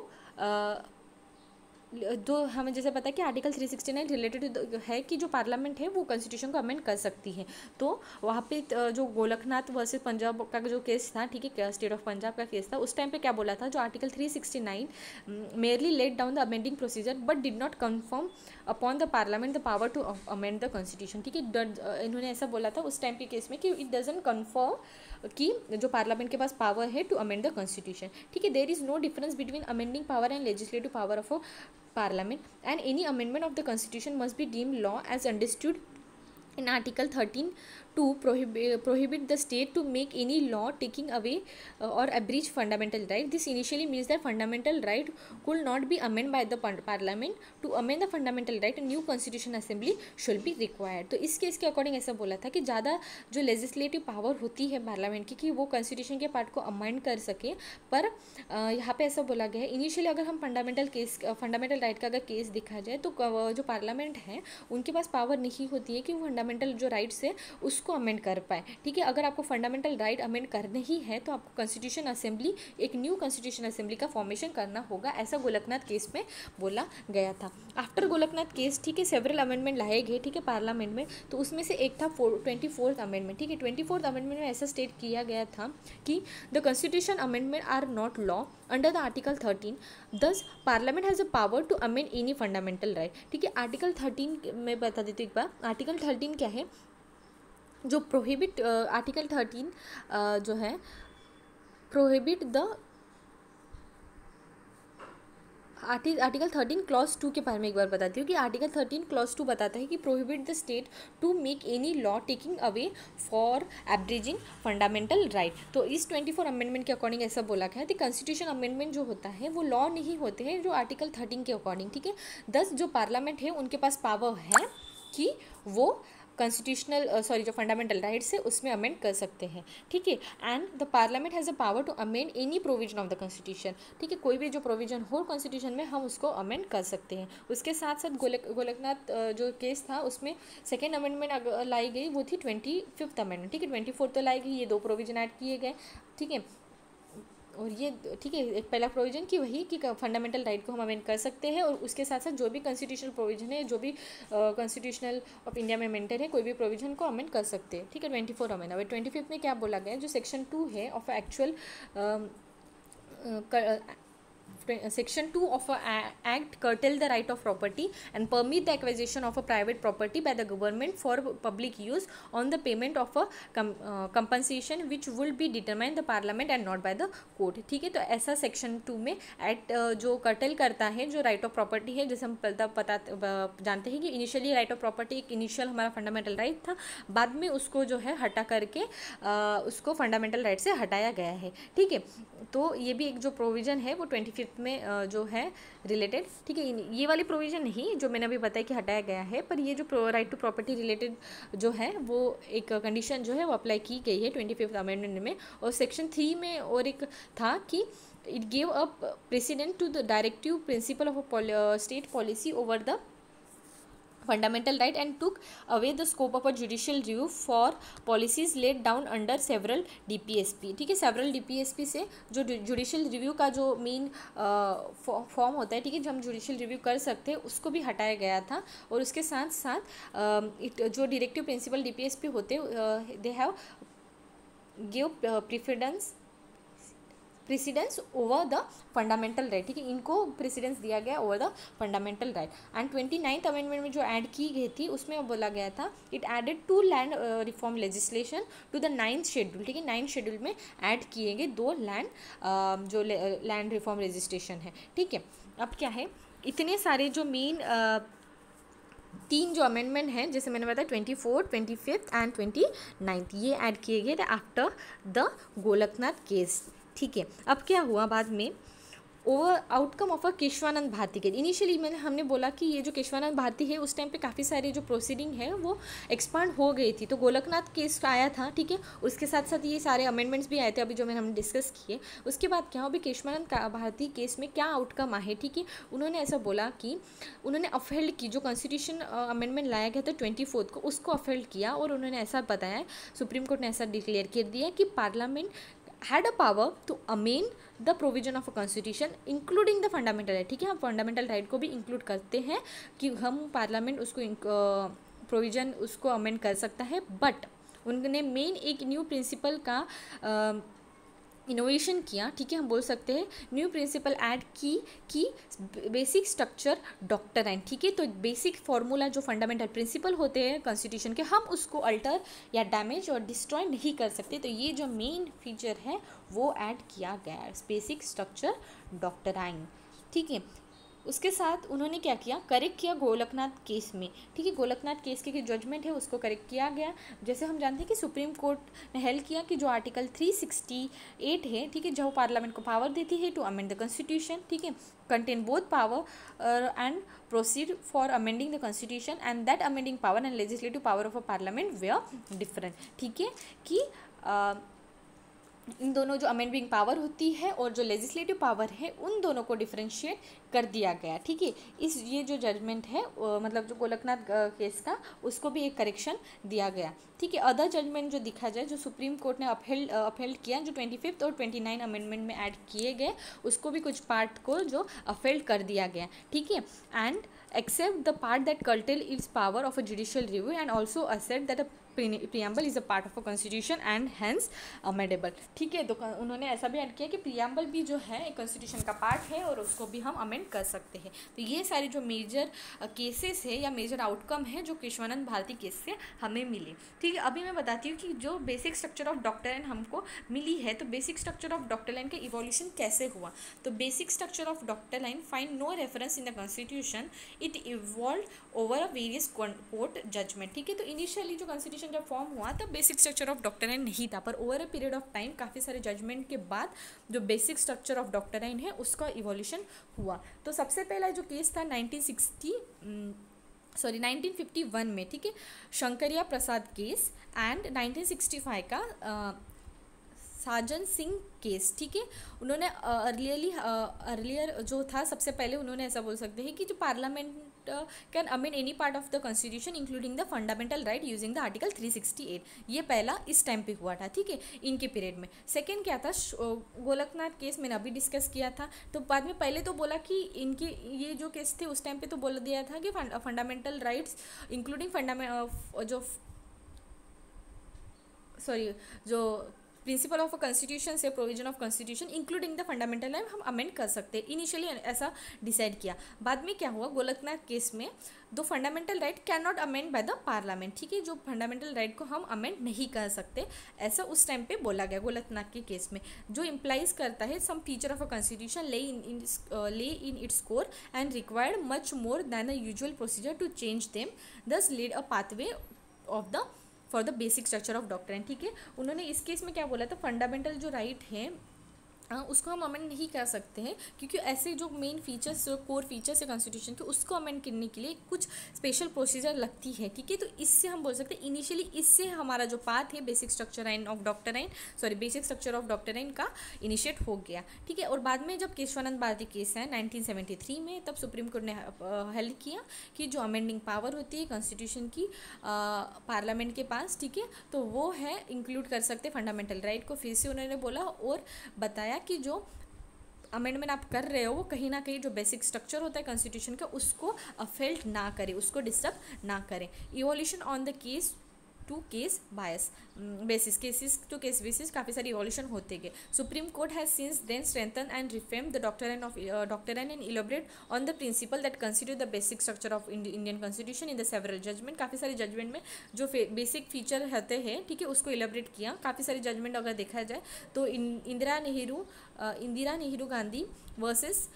जो हमें जैसे पता है कि आर्टिकल 369 रिलेटेड है कि जो पार्लियामेंट है वो कॉन्स्टिट्यूशन को अमेंड कर सकती है। तो वहाँ पे जो गोलखनाथ वर्सेस पंजाब का जो केस था, ठीक है, स्टेट ऑफ पंजाब का केस था, उस टाइम पे क्या बोला था, जो article 369 merely let down the amending procedure but did not confirm upon the parliament the power to amend the constitution, ठीक है। इन्होंने ऐसा बोला था उस टाइम के केस में कि इट डजंट कन्फर्म कि जो पार्लियामेंट के पास पावर है टू अमेंड द कॉन्स्टिट्यूशन, ठीक है। There is no difference between amending power and legislative power of Parliament, and any amendment of the Constitution must be deemed law as understood in Article 13 to prohibit the state to make any law taking away or abridge fundamental right. This initially means that fundamental right could not be amended by the parliament. To amend the fundamental right, a new constitution assembly should be required. तो इस case के according ऐसा बोला था कि ज़्यादा जो legislative power होती है पार्लियामेंट की कि वो कॉन्स्टिट्यूशन के पार्ट को अमेंड कर सके, पर यहाँ पे ऐसा बोला गया है इनिशियली अगर हम फंडामेंटल राइट का अगर केस देखा जाए तो जो पार्लियामेंट है उनके पास पावर नहीं होती है कि वो फंडामेंटल जो राइट्स है उसको अमेंड कर पाए, ठीक है। अगर आपको फंडामेंटल राइट अमेंड करने ही है तो आपको कॉन्स्टिट्यूशन असेंबली, एक न्यू कॉन्स्टिट्यूशन असेंबली का फॉर्मेशन करना होगा, ऐसा गोलखनाथ केस में बोला गया था। आफ्टर गोलखनाथ केस, ठीक है, सेवरल अमेंडमेंट लाए गए, ठीक है, पार्लियामेंट में। तो उसमें से एक था 24th अमेंडमेंट, ठीक है। 24th अमेंडमेंट में ऐसा स्टेट किया गया था कि the constitution amendment are not law under the article 13, thus parliament has a power to amend any fundamental right, ठीक है। आर्टिकल 13 में बता देती हूँ एक बार, आर्टिकल 13 क्या है, जो प्रोहिबिट आर्टिकल 13 जो है प्रोहिबिट द आर्टिकल 13 क्लॉज 2 के बारे में एक बार बताती हूँ कि आर्टिकल 13 क्लॉज 2 बताता है कि prohibit the state to make any law taking away for abridging fundamental right. तो इस 24 अमेंडमेंट के अकॉर्डिंग ऐसा बोला गया है कि कॉन्स्टिट्यूशन अमेंडमेंट जो होता है वो लॉ नहीं होते हैं जो आर्टिकल 13 के अकॉर्डिंग, ठीक है। 10 जो पार्लियामेंट है उनके पास पावर है कि वो कॉन्स्टिट्यूशनल जो फंडामेंटल राइट्स है उसमें अमेंड कर सकते हैं, ठीक है। And the parliament has a power to amend any provision of the constitution, ठीक है। कोई भी जो प्रोविजन हो कॉन्स्टिट्यूशन में हम उसको अमेंड कर सकते हैं। उसके साथ साथ गोलखनाथ जो केस था उसमें सेकेंड अमेंडमेंट लाई गई, वो थी 25th अमेंडमेंट, ठीक है। 24th तो लाई गई, ये 2 प्रोविजन ऐड किए गए, ठीक है। और ये, ठीक है, एक पहला प्रोविजन की वही कि फंडामेंटल राइट को हम अमेंड कर सकते हैं, और उसके साथ साथ जो भी कॉन्स्टिट्यूशनल प्रोविजन है, जो भी कॉन्स्टिट्यूशनल ऑफ इंडिया में मेंटेन है, कोई भी प्रोविजन को अमेंड कर सकते हैं, ठीक है। 24 अमेंड। अब 25th में क्या बोला गया, जो सेक्शन 2 है of actual Section 2 of a act curtail the right of property and permit the acquisition of a private property by the government for public use on the payment of a compensation which will be determined the parliament and not by the court. ठीक है, तो ऐसा section 2 में act जो cartel करता है जो right of property है, जैसे हम पता जानते हैं कि इनिशियली राइट ऑफ प्रॉपर्टी एक इनिशियल हमारा फंडामेंटल राइट था, बाद में उसको जो है हटा करके उसको फंडामेंटल राइट से हटाया गया है। ठीक है, तो ये भी एक जो प्रोविज़न है वो 25th में जो है रिलेटेड, ठीक है, ये वाली प्रोविज़न नहीं जो मैंने अभी बताया कि हटाया गया है, पर ये जो राइट टू प्रॉपर्टी रिलेटेड जो है वो एक कंडीशन जो है वो अप्लाई की गई है 25th अमेंडमेंट में। और सेक्शन 3 में और एक था कि it give a president to the directive principle of state policy over the fundamental right and took away the scope of a judicial review for policies laid down under several DPSP। ठीक है, several DPSP से जो judicial review का जो main form होता है, ठीक है, जो हम जुडिशियल रिव्यू कर सकते हैं उसको भी हटाया गया था। और उसके साथ साथ जो डायरेक्टिव प्रिंसिपल DPSP होते they have give precedence over the fundamental right. ठीक है, इनको प्रेसिडेंस दिया गया over the fundamental right. And 29th amendment में जो ऐड की गई थी उसमें बोला गया था it added 2 land reform legislation to the 9th schedule. ठीक है, 9th शेड्यूल में ऐड किए गए 2 लैंड जो लैंड रिफॉर्म लेजिस्लेशन है। ठीक है, अब क्या है, इतने सारे जो मेन 3 जो अमेंडमेंट हैं जैसे मैंने बताया 24, 25 एंड 29 ये ऐड किए गए थे आफ्टर द गोलकनाथ केस। ठीक है, अब क्या हुआ बाद में over outcome of a Kesavananda Bharati case. Initially हमने बोला कि ये जो केशवानंद भारती है उस टाइम पे काफ़ी सारे जो प्रोसीडिंग है वो एक्सपांड हो गई थी, तो गोलकनाथ केस आया था। ठीक है, उसके साथ साथ ये सारे अमेंडमेंट्स भी आए थे अभी जो हमने डिस्कस किए। उसके बाद क्या हो, अभी केशवानंद भारती केस में क्या आउटकम आए। ठीक है, उन्होंने ऐसा बोला कि उन्होंने अफेल्ड की जो कॉन्स्टिट्यूशन अमेंडमेंट लाया गया था 24 को उसको अफेल्ड किया और उन्होंने ऐसा बताया, सुप्रीम कोर्ट ने ऐसा डिक्लेयर कर दिया कि parliament had a power to amend the provision of a constitution including the fundamental right। ठीक है, हम फंडामेंटल राइट को भी इंक्लूड करते हैं कि हम पार्लियामेंट उसको प्रोविज़न उसको अमेंड कर सकता है, बट उन्होंने मेन एक न्यू प्रिंसिपल का इनोवेशन किया। ठीक है, हम बोल सकते हैं न्यू प्रिंसिपल ऐड की कि बेसिक स्ट्रक्चर डॉक्ट्राइन। ठीक है, तो बेसिक फार्मूला जो फंडामेंटल प्रिंसिपल होते हैं कॉन्स्टिट्यूशन के हम उसको अल्टर या डैमेज और डिस्ट्रॉय नहीं कर सकते, तो ये जो मेन फीचर है वो ऐड किया गया है, बेसिक स्ट्रक्चर डॉक्ट्राइन। ठीक है, उसके साथ उन्होंने क्या किया, करेक्ट किया गोलकनाथ केस में। ठीक है, गोलकनाथ केस के जजमेंट है उसको करेक्ट किया गया। जैसे हम जानते हैं कि सुप्रीम कोर्ट ने हेल्ड किया कि जो आर्टिकल 368 है, ठीक है, जो पार्लियामेंट को पावर देती है टू अमेंड द कॉन्स्टिट्यूशन, ठीक है, contain both power and proceed for amending the constitution and that amending power and legislative power of a parliament were different. ठीक है, कि इन दोनों जो अमेंडिंग पावर होती है और जो लेजिस्लेटिव पावर है उन दोनों को डिफरेंशिएट कर दिया गया। ठीक है, इस ये जो जजमेंट है मतलब जो गोलकनाथ केस का उसको भी एक करेक्शन दिया गया। ठीक है, अदर जजमेंट जो दिखा जाए जो सुप्रीम कोर्ट ने अपहेल्ड किया जो 25th और 29 अमेंडमेंट में ऐड किए गए उसको भी कुछ पार्ट को जो अपहेल्ड कर दिया गया। ठीक है, and except the part that curtail is power of a judicial review and also assert that a preamble is a part of a constitution and hence amendable. ठीक है, तो उन्होंने ऐसा भी ऐड किया कि प्रियम्बल भी जो है एक कॉन्स्टिट्यूशन का पार्ट है और उसको भी हम अमेंड कर सकते हैं। तो ये सारे जो मेजर केसेस है या मेजर आउटकम है जो केशवानंद भारती केस से हमें मिले। ठीक है, अभी मैं बताती हूँ कि जो बेसिक स्ट्रक्चर ऑफ डॉक्ट्राइन हमको मिली है, तो बेसिक स्ट्रक्चर ऑफ डॉक्ट्राइन का इवोल्यूशन कैसे हुआ। तो basic structure of doctrine find no reference in the constitution, it evolve over a various court judgement. ठीक है, तो इनिशियली जो कॉन्स्टिट्यूशन जब फॉर्म हुआ तब बेसिक स्ट्रक्चर ऑफ डॉक्ट्राइन नहीं था, पर over a period of time काफ़ी सारे जजमेंट के बाद जो बेसिक स्ट्रक्चर ऑफ डॉक्ट्राइन है उसका इवोल्यूशन हुआ। तो सबसे पहला जो केस था 1951 में, ठीक है, शंकरिया प्रसाद केस एंड 1965 का साजन सिंह केस। ठीक है, उन्होंने अर्लियर जो था सबसे पहले उन्होंने ऐसा बोल सकते हैं कि जो parliament can amend any part of the constitution including the fundamental right using the article 368। ये पहला इस टाइम पे हुआ था। ठीक है, इनके पीरियड में। सेकेंड क्या था, गोलकनाथ केस मैंने अभी डिस्कस किया था। तो बाद में पहले तो बोला कि इनके ये जो केस थे उस टाइम पे तो बोल दिया था कि फंडामेंटल राइट्स इंक्लूडिंग जो प्रिंसिपल ऑफ अ कॉन्स्टिट्यूशन से provision of constitution including the fundamental right हम अमेंड कर सकते हैं। इनिशियली ऐसा डिसाइड किया, बाद में क्या हुआ, गोलकनाथ केस में दो fundamental right can not amend by the parliament, ठीक है, जो फंडामेंटल राइट को हम अमेंड नहीं कर सकते, ऐसा उस टाइम पे बोला गया गोलकनाथ के केस में, जो इम्प्लाइज करता है some feature of a constitution lie in its core and required much more than the usual procedure to change them, this lead a pathway of the for the basic structure of doctrine, ठीक है। उन्होंने इस case में क्या बोला था, fundamental जो right है उसको हम अमेंड नहीं कर सकते हैं, क्योंकि ऐसे जो मेन फीचर्स, जो कोर फीचर्स है कॉन्स्टिट्यूशन के, उसको अमेंड करने के लिए कुछ स्पेशल प्रोसीजर लगती है, ठीक है। तो इससे हम बोल सकते हैं इनिशियली इससे हमारा जो पाथ है basic structure of doctrine, basic structure of doctrine का इनिशिएट हो गया, ठीक है। और बाद में जब केशवानंद भारती केस है 1973 में, तब सुप्रीम कोर्ट ने हेल्ड किया कि जो अमेंडिंग पावर होती है कॉन्स्टिट्यूशन की पार्लियामेंट के पास, ठीक है, तो वो है इंक्लूड कर सकते फंडामेंटल राइट को। फिर से उन्होंने बोला और बताया कि जो अमेंडमेंट आप कर रहे हो वो कहीं ना कहीं जो बेसिक स्ट्रक्चर होता है कॉन्स्टिट्यूशन का उसको अफेक्ट ना करे, उसको डिस्टर्ब ना करे। Evolution on the case to case bias basis, cases to case basis काफ़ी सारी इवोल्यूशन होते गए। Supreme court has since then strengthen and refine the doctrine and elaborate on the principle that consider the basic structure of Indian constitution in the several judgement. काफ़ी सारे judgement में जो basic feature रहते हैं, ठीक है, उसको इलेबोरेट किया। काफ़ी सारी जजमेंट अगर देखा जाए तो Indira Nehru Gandhi versus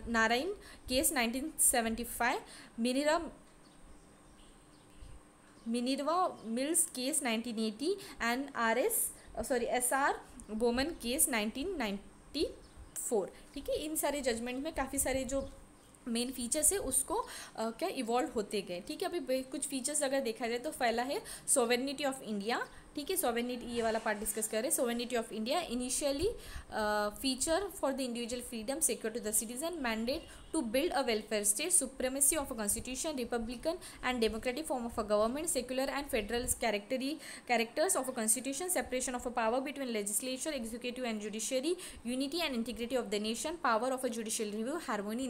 Narayan case 1975, Minerva Mills case 1980 and SR Bommai case 1994, ठीक है। इन सारे जजमेंट में काफ़ी सारे जो मेन फीचर्स है उसको क्या इवॉल्व होते गए, ठीक है। अभी कुछ फीचर्स अगर देखा जाए तो पहला है सोवेरेनिटी ऑफ इंडिया, ठीक है, सोवेरेनिटी, ये वाला पार्ट डिस्कस कर रहे हैं। Sovereignty of India initially feature for the individual freedom secure to the citizen, mandate to build a welfare state, supremacy of a constitution, republican and democratic form of a government, secular and federal characters of a constitution, separation of a power between legislature, executive and judiciary, unity and integrity of the nation, power of a judicial review, harmony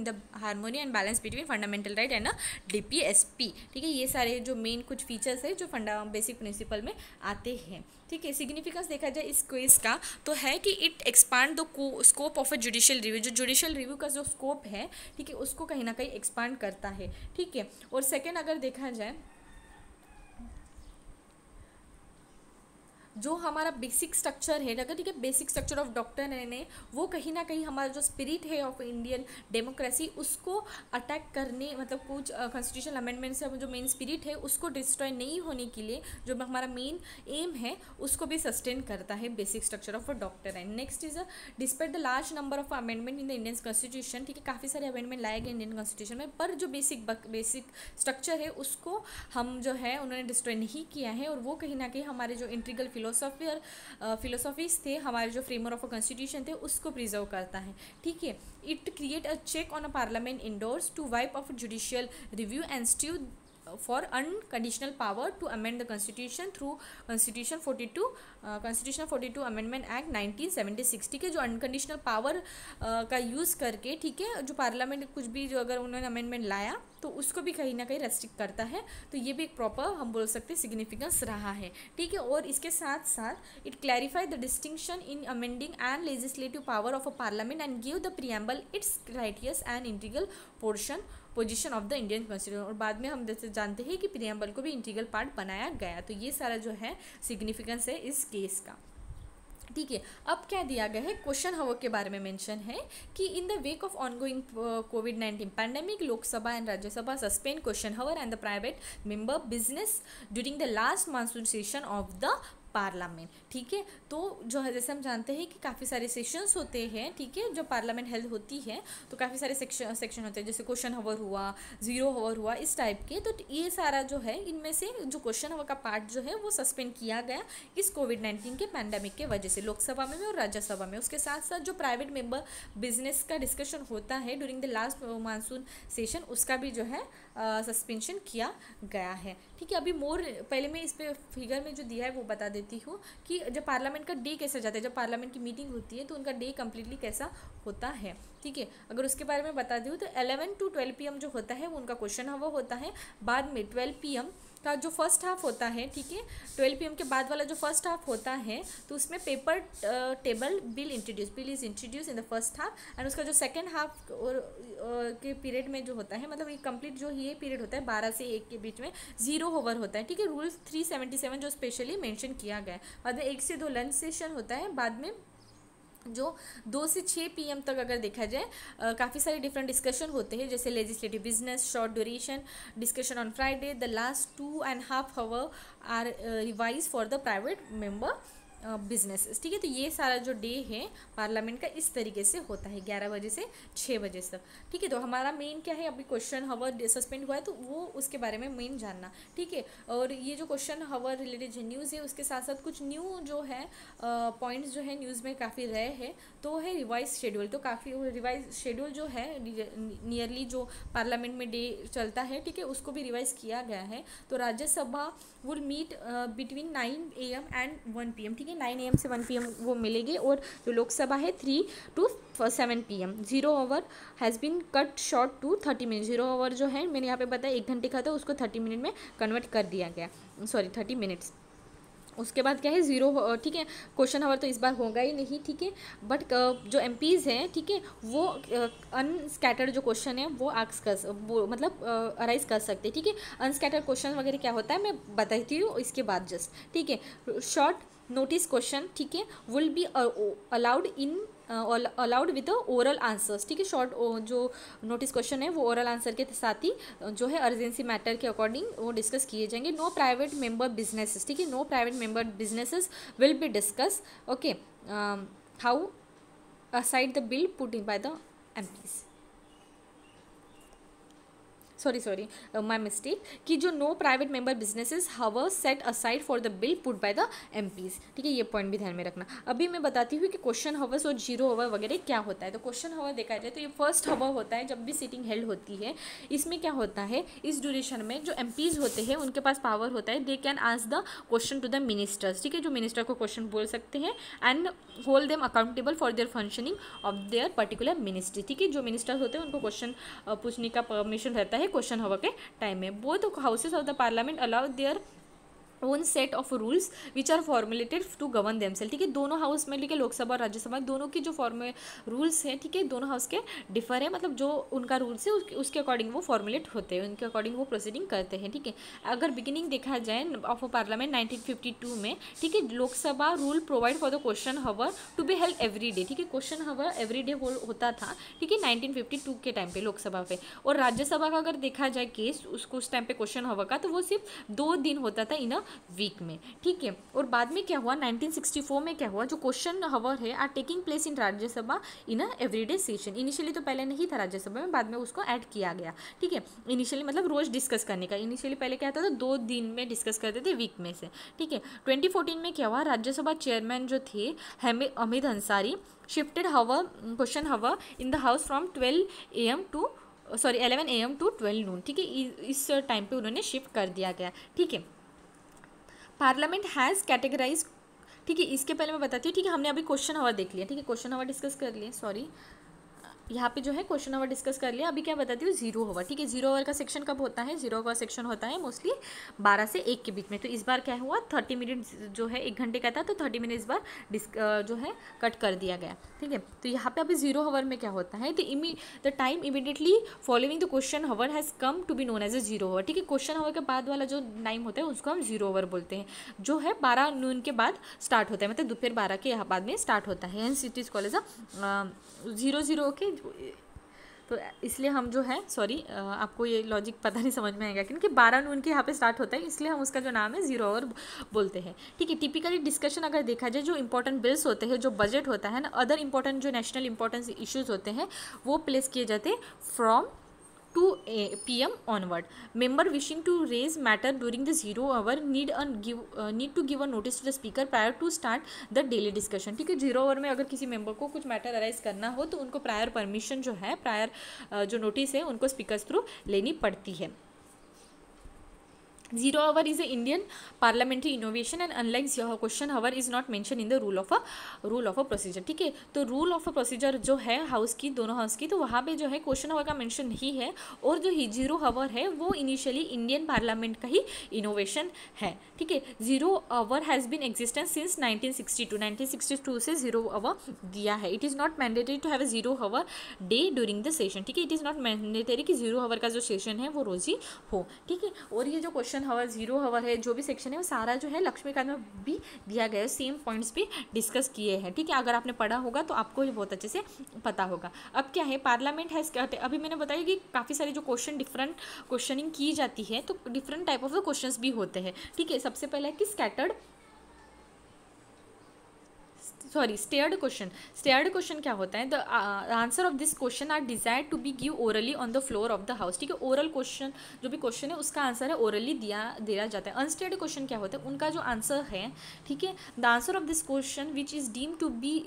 and balance between fundamental right and DPSP, ठीक है। ये सारे जो main कुछ features है जो basic principle में आते हैं, ठीक है। सिग्निफिकेंस देखा जाए इस केस का तो है कि it expand the scope of a judicial review, जो जुडिशियल रिव्यू का जो स्कोप है, ठीक है, उसको कहीं ना कहीं एक्सपांड करता है, ठीक है। और सेकेंड अगर देखा जाए जो हमारा बेसिक स्ट्रक्चर है, अगर ठीक है बेसिक स्ट्रक्चर ऑफ डॉक्ट्राइन है वो कहीं ना कहीं हमारा जो स्पिरिट है ऑफ इंडियन डेमोक्रेसी उसको अटैक करने, मतलब कुछ कॉन्स्टिट्यूशनल अमेंडमेंट से जो मेन स्पिरिट है उसको डिस्ट्रॉय नहीं होने के लिए जो हमारा मेन एम है उसको भी सस्टेन करता है basic structure of a doctrine. Next is despite the large number of amendment in the Indian constitution, ठीक है, काफ़ी सारे अमेंडमेंट लाए गए इंडियन कॉन्स्टिट्यूशन में, पर जो बेसिक स्ट्रक्चर है उसको हम जो है उन्होंने डिस्ट्रॉय नहीं किया है, और वो कहीं ना कहीं हमारे जो इंटीग्रल फिलोसॉफीज थे, हमारे जो फ्रेमवर्क ऑफ अ कॉन्स्टिट्यूशन थे उसको प्रिजर्व करता है, ठीक है। It create a check on a parliament endorse to wipe off judicial review and strive for unconditional power to amend the constitution through constitution 42 amendment act 1976, ठीक है। जो unconditional power का यूज़ करके, ठीक है, जो पार्लियामेंट कुछ भी जो अगर उन्होंने अमेंडमेंट लाया तो उसको भी कहीं ना कहीं रेस्ट्रिक्ट करता है, तो ये भी एक प्रॉपर हम बोल सकते हैं सिग्निफिकेंस रहा है, ठीक है। और इसके साथ साथ it clarify the distinction in amending and legislative power of a parliament and give the preamble it's righteous and integral position of the Indian constitution. और बाद में हम जैसे जानते हैं कि प्रियम्बल को भी इंटीग्रल पार्ट बनाया गया, तो ये सारा जो है सिग्निफिकेंस है इस केस का, ठीक है। अब क्या दिया गया है, क्वेश्चन हावर के बारे में मेंशन है कि in the wake of ongoing कोविड-19 pandemic, Lok Sabha and Rajya Sabha suspend question hour and the private member business during the last monsoon session of the parliament, ठीक है। तो जो है जैसे हम जानते हैं कि काफ़ी सारे सेशंस होते हैं, ठीक है, जो पार्लियामेंट हेल्ड होती है तो काफ़ी सारे सेक्शन होते हैं, जैसे क्वेश्चन हावर हुआ, जीरो हावर हुआ, इस टाइप के। तो ये सारा जो है इनमें से जो क्वेश्चन हावर का पार्ट जो है वो सस्पेंड किया गया इस कोविड-19 के पैंडेमिक के वजह से, लोकसभा में भी और राज्यसभा में। उसके साथ साथ जो प्राइवेट मेंबर बिजनेस का डिस्कशन होता है during the last monsoon session, उसका भी जो है सस्पेंशन किया गया है, ठीक है। अभी मोर पहले मैं इस पे फिगर में जो दिया है वो बता देती हूँ कि जब पार्लियामेंट का डे कैसा जाता है, जब पार्लियामेंट की मीटिंग होती है तो उनका डे कम्प्लीटली कैसा होता है, ठीक है। अगर उसके बारे में बता दूँ तो 11 to 12 PM जो होता है वो उनका क्वेश्चन हावर होता है। बाद में 12 PM का जो फर्स्ट हाफ होता है, ठीक है, 12 PM के बाद वाला जो फर्स्ट हाफ होता है, तो उसमें paper table bill is introduce in the first half, and उसका जो सेकेंड हाफ और के पीरियड में जो होता है, मतलब ये कंप्लीट जो ये पीरियड होता है 12 से 1 के बीच में 0 ओवर होता है, ठीक है। रूल 377 जो स्पेशली मेंशन किया गया है। बाद में 1 से 2 लंच सेशन होता है, बाद में जो 2 से 6 PM तक अगर देखा जाए काफ़ी सारे डिफरेंट डिस्कशन होते हैं, जैसे legislative business, short duration discussion on Friday, the last 2.5 hour are revise for the private member business, ठीक है। तो ये सारा जो डे है पार्लियामेंट का इस तरीके से होता है 11 बजे से 6 बजे तक, ठीक है। तो हमारा मेन क्या है, अभी क्वेश्चन हावर सस्पेंड हुआ है तो वो उसके बारे में मेन जानना, ठीक है। और ये जो क्वेश्चन हावर रिलेटेड जो न्यूज़ है उसके साथ साथ कुछ न्यू जो है पॉइंट्स जो है न्यूज़ में काफ़ी रहे हैं, तो है रिवाइज शेड्यूल। तो काफ़ी रिवाइज शेड्यूल जो है नियरली जो पार्लियामेंट में डे चलता है, ठीक है, उसको भी रिवाइज किया गया है। तो Rajya Sabha will meet between 9 AM and 1 PM, ठीक है। 9 AM से 1 PM वो मिलेगी, और जो लोकसभा है 3 to 7 PM। 0 over has been cut short to 30 minute. 0 over जो है मैंने यहाँ पे बताया 1 घंटे का था, उसको 30 मिनट में कन्वर्ट कर दिया गया, सॉरी 30 मिनट्स। उसके बाद क्या है 0, ठीक है। क्वेश्चन आवर तो इस बार होगा ही नहीं, ठीक है, बट जो MPs हैं, ठीक है, वो अनस्कैटर्ड जो क्वेश्चन है वो आस्क कर वो मतलब अराइज कर सकते हैं, ठीक है। अनस्कैटर्ड क्वेश्चन वगैरह क्या होता है मैं बताती हूँ इसके बाद जस्ट, ठीक है। शॉर्ट नोटिस क्वेश्चन, ठीक है, will be allowed with oral answers, ठीक है। शॉर्ट जो नोटिस क्वेश्चन है वो ओरल आंसर के साथ ही जो है अर्जेंसी मैटर के अकॉर्डिंग वो डिस्कस किए जाएंगे। नो प्राइवेट मेंबर बिजनेसेस, ठीक है, no private member businesses will be discuss, okay, how aside the bill put in by the MPs। Sorry my mistake, कि जो no private member businesses hour set aside for the bill put by the MPs, ठीक है, ये point भी ध्यान में रखना। अभी मैं बताती हूँ कि क्वेश्चन हावर्स और 0 ओवर वगैरह क्या होता है। तो क्वेश्चन हावर देखा जाए तो ये फर्स्ट हावर होता है जब भी सीटिंग हेल्ड होती है। इसमें क्या होता है, इस ड्यूरेशन में जो MPs होते हैं उनके पास पावर होता है, they can ask the question to the ministers, ठीक है, जो मिनिस्टर को क्वेश्चन बोल सकते हैं, and hold them accountable for their functioning of their particular ministry, ठीक है। जो मिनिस्टर होते हैं उनको क्वेश्चन पूछने का परमिशन रहता है क्वेश्चन हावर के टाइम में। Both houses of the parliament allow their own set of rules which are formulated to govern themselves, ठीक है। दोनों हाउस में, ठीक है, लोकसभा और राज्यसभा दोनों की जो रूल्स हैं, ठीक है, दोनों हाउस के डिफर है, मतलब जो उनका रूल्स है उसके अकॉर्डिंग वो फॉर्मुलेट होते हैं, उनके अकॉर्डिंग वो प्रोसीडिंग करते हैं, ठीक है। अगर बिगिनिंग देखा जाए ऑफ पार्लियामेंट 1952 में, ठीक है, Lok Sabha rule provide for the question hour to be held every day, ठीक है, क्वेश्चन हावर एवरी डे होता था, ठीक है, 1952 के टाइम पे लोकसभा पे। और राज्यसभा का अगर देखा जाए केस उसको उस टाइम पे क्वेश्चन हावर का, तो वो सिर्फ 2 दिन होता था इन अ वीक में, ठीक है। और बाद में क्या हुआ 1964 में क्या हुआ, जो क्वेश्चन हावर है are taking place in Rajya Sabha in a everyday session. Initially तो पहले नहीं था राज्यसभा में, बाद में उसको ऐड किया गया, ठीक है। इनिशियली मतलब रोज डिस्कस करने का, इनिशियली पहले क्या था 2 दिन में डिस्कस करते थे वीक में से, ठीक है। 2014 में क्या हुआ, राज्यसभा चेयरमैन जो थे Hamid Ansari shifted hour question hour in the house from 11 AM to 12 noon, ठीक है, इस टाइम पे उन्होंने शिफ्ट कर दिया गया, ठीक है। पार्लियामेंट हैज़ कैटेगराइज, ठीक है, इसके पहले मैं बताती हूँ, ठीक है, हमने अभी क्वेश्चन आवर देख लिया, ठीक है, क्वेश्चन आवर डिस्कस कर लिए, सॉरी यहाँ पे जो है क्वेश्चन आवर डिस्कस कर लिया। अभी क्या बताती हूँ 0 ओवर, ठीक है। 0 ओवर का सेक्शन कब होता है, 0 ओवर सेक्शन होता है मोस्टली 12 से 1 के बीच में। तो इस बार क्या हुआ 30 मिनट जो है 1 घंटे का था, तो 30 मिनट इस बार जो है कट कर दिया गया, ठीक है। तो यहाँ पे अभी 0 ओवर में क्या होता है, the time immediately following the question hour has come to be known as a 0 over, ठीक है। क्वेश्चन हावर के बाद वाला जो टाइम होता है उसको हम 0 ओवर बोलते हैं, जो है 12 नून के बाद स्टार्ट होता है, मतलब दोपहर 12 के यहाँ बाद में स्टार्ट होता है। And it is called as 0 के, तो इसलिए हम जो है सॉरी आपको ये लॉजिक पता नहीं समझ में आएगा, क्योंकि 12 नून के यहाँ पे स्टार्ट होता है, इसलिए हम उसका जो नाम है 0 ओवर बोलते हैं, ठीक है। टिपिकली डिस्कशन अगर देखा जाए, जो इंपॉर्टेंट बिल्स होते हैं, जो बजट होता है ना, अदर इंपॉर्टेंट जो नेशनल इंपॉर्टेंस इश्यूज होते हैं वो प्लेस किए जाते हैं from 2 PM onward. Member wishing to raise matter during the 0 over need to give a notice to the speaker prior to start the daily discussion, ठीक है। 0 over में अगर किसी मेंबर को कुछ मैटर अराइज करना हो तो उनको प्रायर परमिशन जो है, प्रायर जो नोटिस है उनको स्पीकर थ्रू लेनी पड़ती है। Zero our is a Indian parliamentary innovation and unlike question our is not mention in the rule of a procedure. ठीक है, तो रूल ऑफ अ प्रोसीजर जो है हाउस की, दोनों हाउस की, तो वहाँ पे जो है क्वेश्चन आवर का मेंशन नहीं है, और जो जीरो आवर है वो इनिशियली इंडियन पार्लियामेंट का ही इनोवेशन है। ठीक है, zero hour has been existence since 1962 से जीरो आवर दिया है। It is not mandatory to have a zero hour day during the session. ठीक है, इट इज़ नॉट मैंडेटरी कि जीरो आवर का जो सेशन है वो रोज़ ही हो। ठीक है, और ये जो क्वेश्चन आवर, जीरो आवर है, जो भी सेक्शन है वो सारा जो है लक्ष्मीकांत में भी दिया गया है, सेम पॉइंट्स भी डिस्कस किए हैं। ठीक है, अगर आपने पढ़ा होगा तो आपको ये बहुत अच्छे से पता होगा। अब क्या है, पार्लियामेंट हैज़, अभी मैंने बताया कि काफ़ी सारे जो क्वेश्चन डिफरेंट क्वेश्चनिंग की जाती है, तो different type of the questions भी होते हैं। ठीक है, सबसे पहले है कि स्टेयर्ड क्वेश्चन क्या होता है, the answer of this question are desired to be give orally on the floor of the house. ठीक है, ओरल क्वेश्चन, जो भी क्वेश्चन है उसका आंसर है ओरली दिया जाता है। अनस्टेयर्ड क्वेश्चन क्या होता है, उनका जो आंसर है, ठीक है, the answer of this question which is deemed to be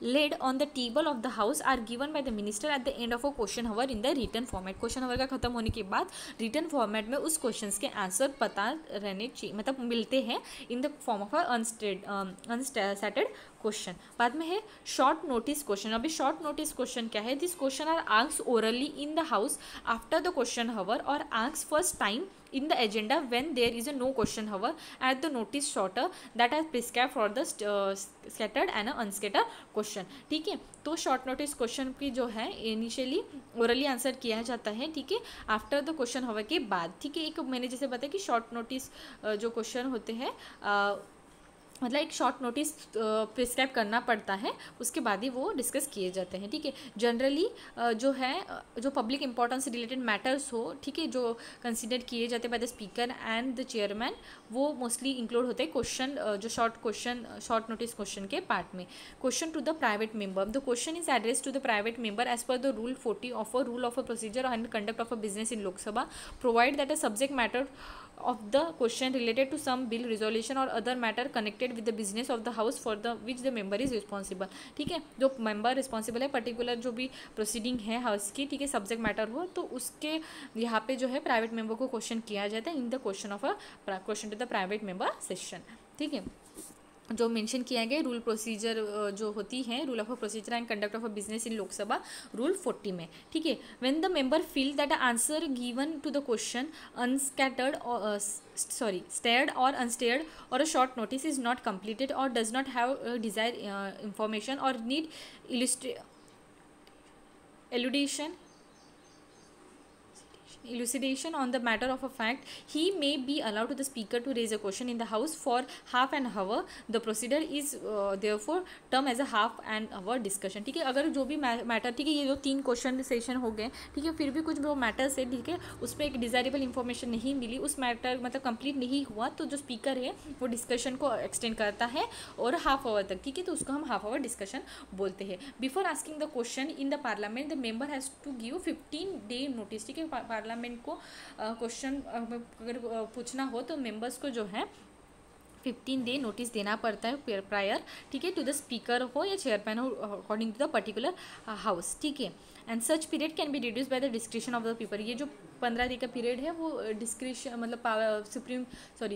laid on the table of the house are given by the minister at the end of a question hour in the written format। Question hour का खत्म होने के बाद written format में उस questions के answer पता रहने चाहिए, मतलब मिलते हैं in the form of unstarred question. बाद में है शॉर्ट नोटिस क्वेश्चन। अभी शॉर्ट नोटिस क्वेश्चन क्या है, this question are asked orally in the house after the question hour और asked first time in the agenda when there is a no question hour at the notice shorter that are prescribed for the scattered and unscattered question। ठीक है, तो short notice question की जो है initially orally answer किया जाता है। ठीक है, आफ्टर द क्वेश्चन होवर के बाद। ठीक है, एक मैंने जैसे बताया कि शॉर्ट नोटिस जो क्वेश्चन होते हैं, मतलब एक शॉर्ट नोटिस प्रिस्क्राइब करना पड़ता है, उसके बाद ही वो डिस्कस किए जाते हैं। ठीक है, जनरली जो है जो पब्लिक इंपॉर्टेंस से रिलेटेड मैटर्स हो, ठीक है, जो कंसिडर किए जाते हैं by the speaker and the chairman, वो मोस्टली इंक्लूड होते हैं क्वेश्चन, जो शॉर्ट नोटिस क्वेश्चन के पार्ट में। Question to the private member, the question is address to the private member as per the rule 40 of a rule of a procedure and conduct of a business in Lok Sabha provide that a subject matter of the question related to some bill resolution or other matter connected with the business of the house for the which the member is responsible। ठीक है, जो member responsible है particular जो भी proceeding है house की, ठीक है, सब्जेक्ट मैटर हो, तो उसके यहाँ पे जो है प्राइवेट मेंबर को क्वेश्चन किया जाता है in the question to the private member session. ठीक है, जो मेंशन किया गया रूल प्रोसीजर जो होती है, rule of a procedure and conduct of a business in Lok Sabha rule 40 में। ठीक है, when the member feel that the answer given to the question starred और अनस्टेयर्ड और a short notice is not completed or does not have desired information or need elucidation on the matter of a fact, he may be allowed to the speaker to raise a question in the house for half an hour। the procedure is therefore term as a half an hour discussion। ठीक है, अगर जो भी matter, ठीक है, ये जो 3 question session हो गए, ठीक है, फिर भी कुछ जो मैटर्स है, ठीक है, उसमें एक डिजायरेबल इंफॉर्मेशन नहीं मिली, उस मैटर मतलब कंप्लीट नहीं हुआ, तो जो स्पीकर है वो डिस्कशन को एक्सटेंड करता है और हाफ आवर तक। ठीक है, तो उसको हम हाफ आवर डिस्कशन बोलते हैं। Before asking the question in the parliament the member has to give 15 day notice. ठीक है, पार्लियामेंट को क्वेश्चन अगर पूछना हो तो मेंबर्स को जो है 15 day नोटिस देना पड़ता है प्रायर। ठीक है, टू द स्पीकर हो या चेयरमैन हो according to the particular house. ठीक है, and such period can be reduce by the description of the people. ये जो 15 day का पीरियड है वो डिस्क्रिप्शन मतलब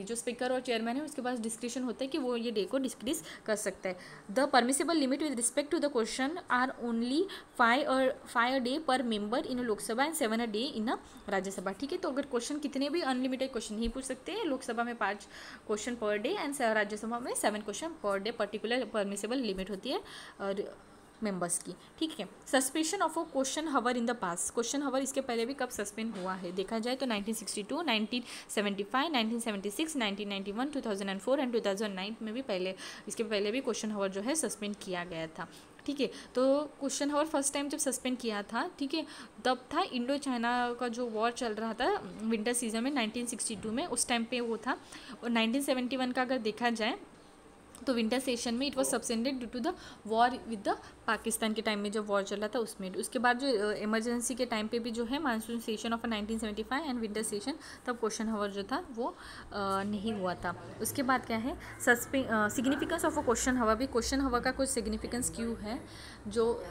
जो स्पीकर और चेयरमैन है उसके पास डिस्क्रिप्शन होता है कि वो ये डे को डिस्क्रीज कर सकता है। The permissible limit with respect to the question are only 5 day per member in Lok Sabha and 7 day in Rajya Sabha. ठीक है, तो अगर क्वेश्चन कितने भी अनलिमिटेड क्वेश्चन नहीं पूछ सकते हैं, लोकसभा में 5 question per day and Rajya Sabha में 7 question per day particular permissible limit होती है मेंबर्स की। ठीक है, suspension of a question hour in the past. Question hour इसके पहले भी कब सस्पेंड हुआ है देखा जाए तो 1962, 1975, 1976, 1991, 2004 एंड 2009 में भी इसके पहले भी क्वेश्चन हवर जो है सस्पेंड किया गया था। ठीक है, तो क्वेश्चन हवर फर्स्ट टाइम जब सस्पेंड किया था, ठीक है, तब था इंडो चाइना का जो वॉर चल रहा था विंटर सीजन में 1962 में, उस टाइम पे वो था। और 1971 का अगर देखा जाए तो विंटर सेशन में it was suspended due to the war with the Pakistan के टाइम में जब वॉर चला था उसमें। उसके बाद जो इमरजेंसी के टाइम पे भी जो है monsoon session of 1975 and winter session, तब क्वेश्चन हवर जो था वो नहीं हुआ था। उसके बाद क्या है सिग्निफिकेंस ऑफ अ क्वेश्चन हवर। भी क्वेश्चन हवर का कुछ सिग्निफिकेंस क्यों है, जो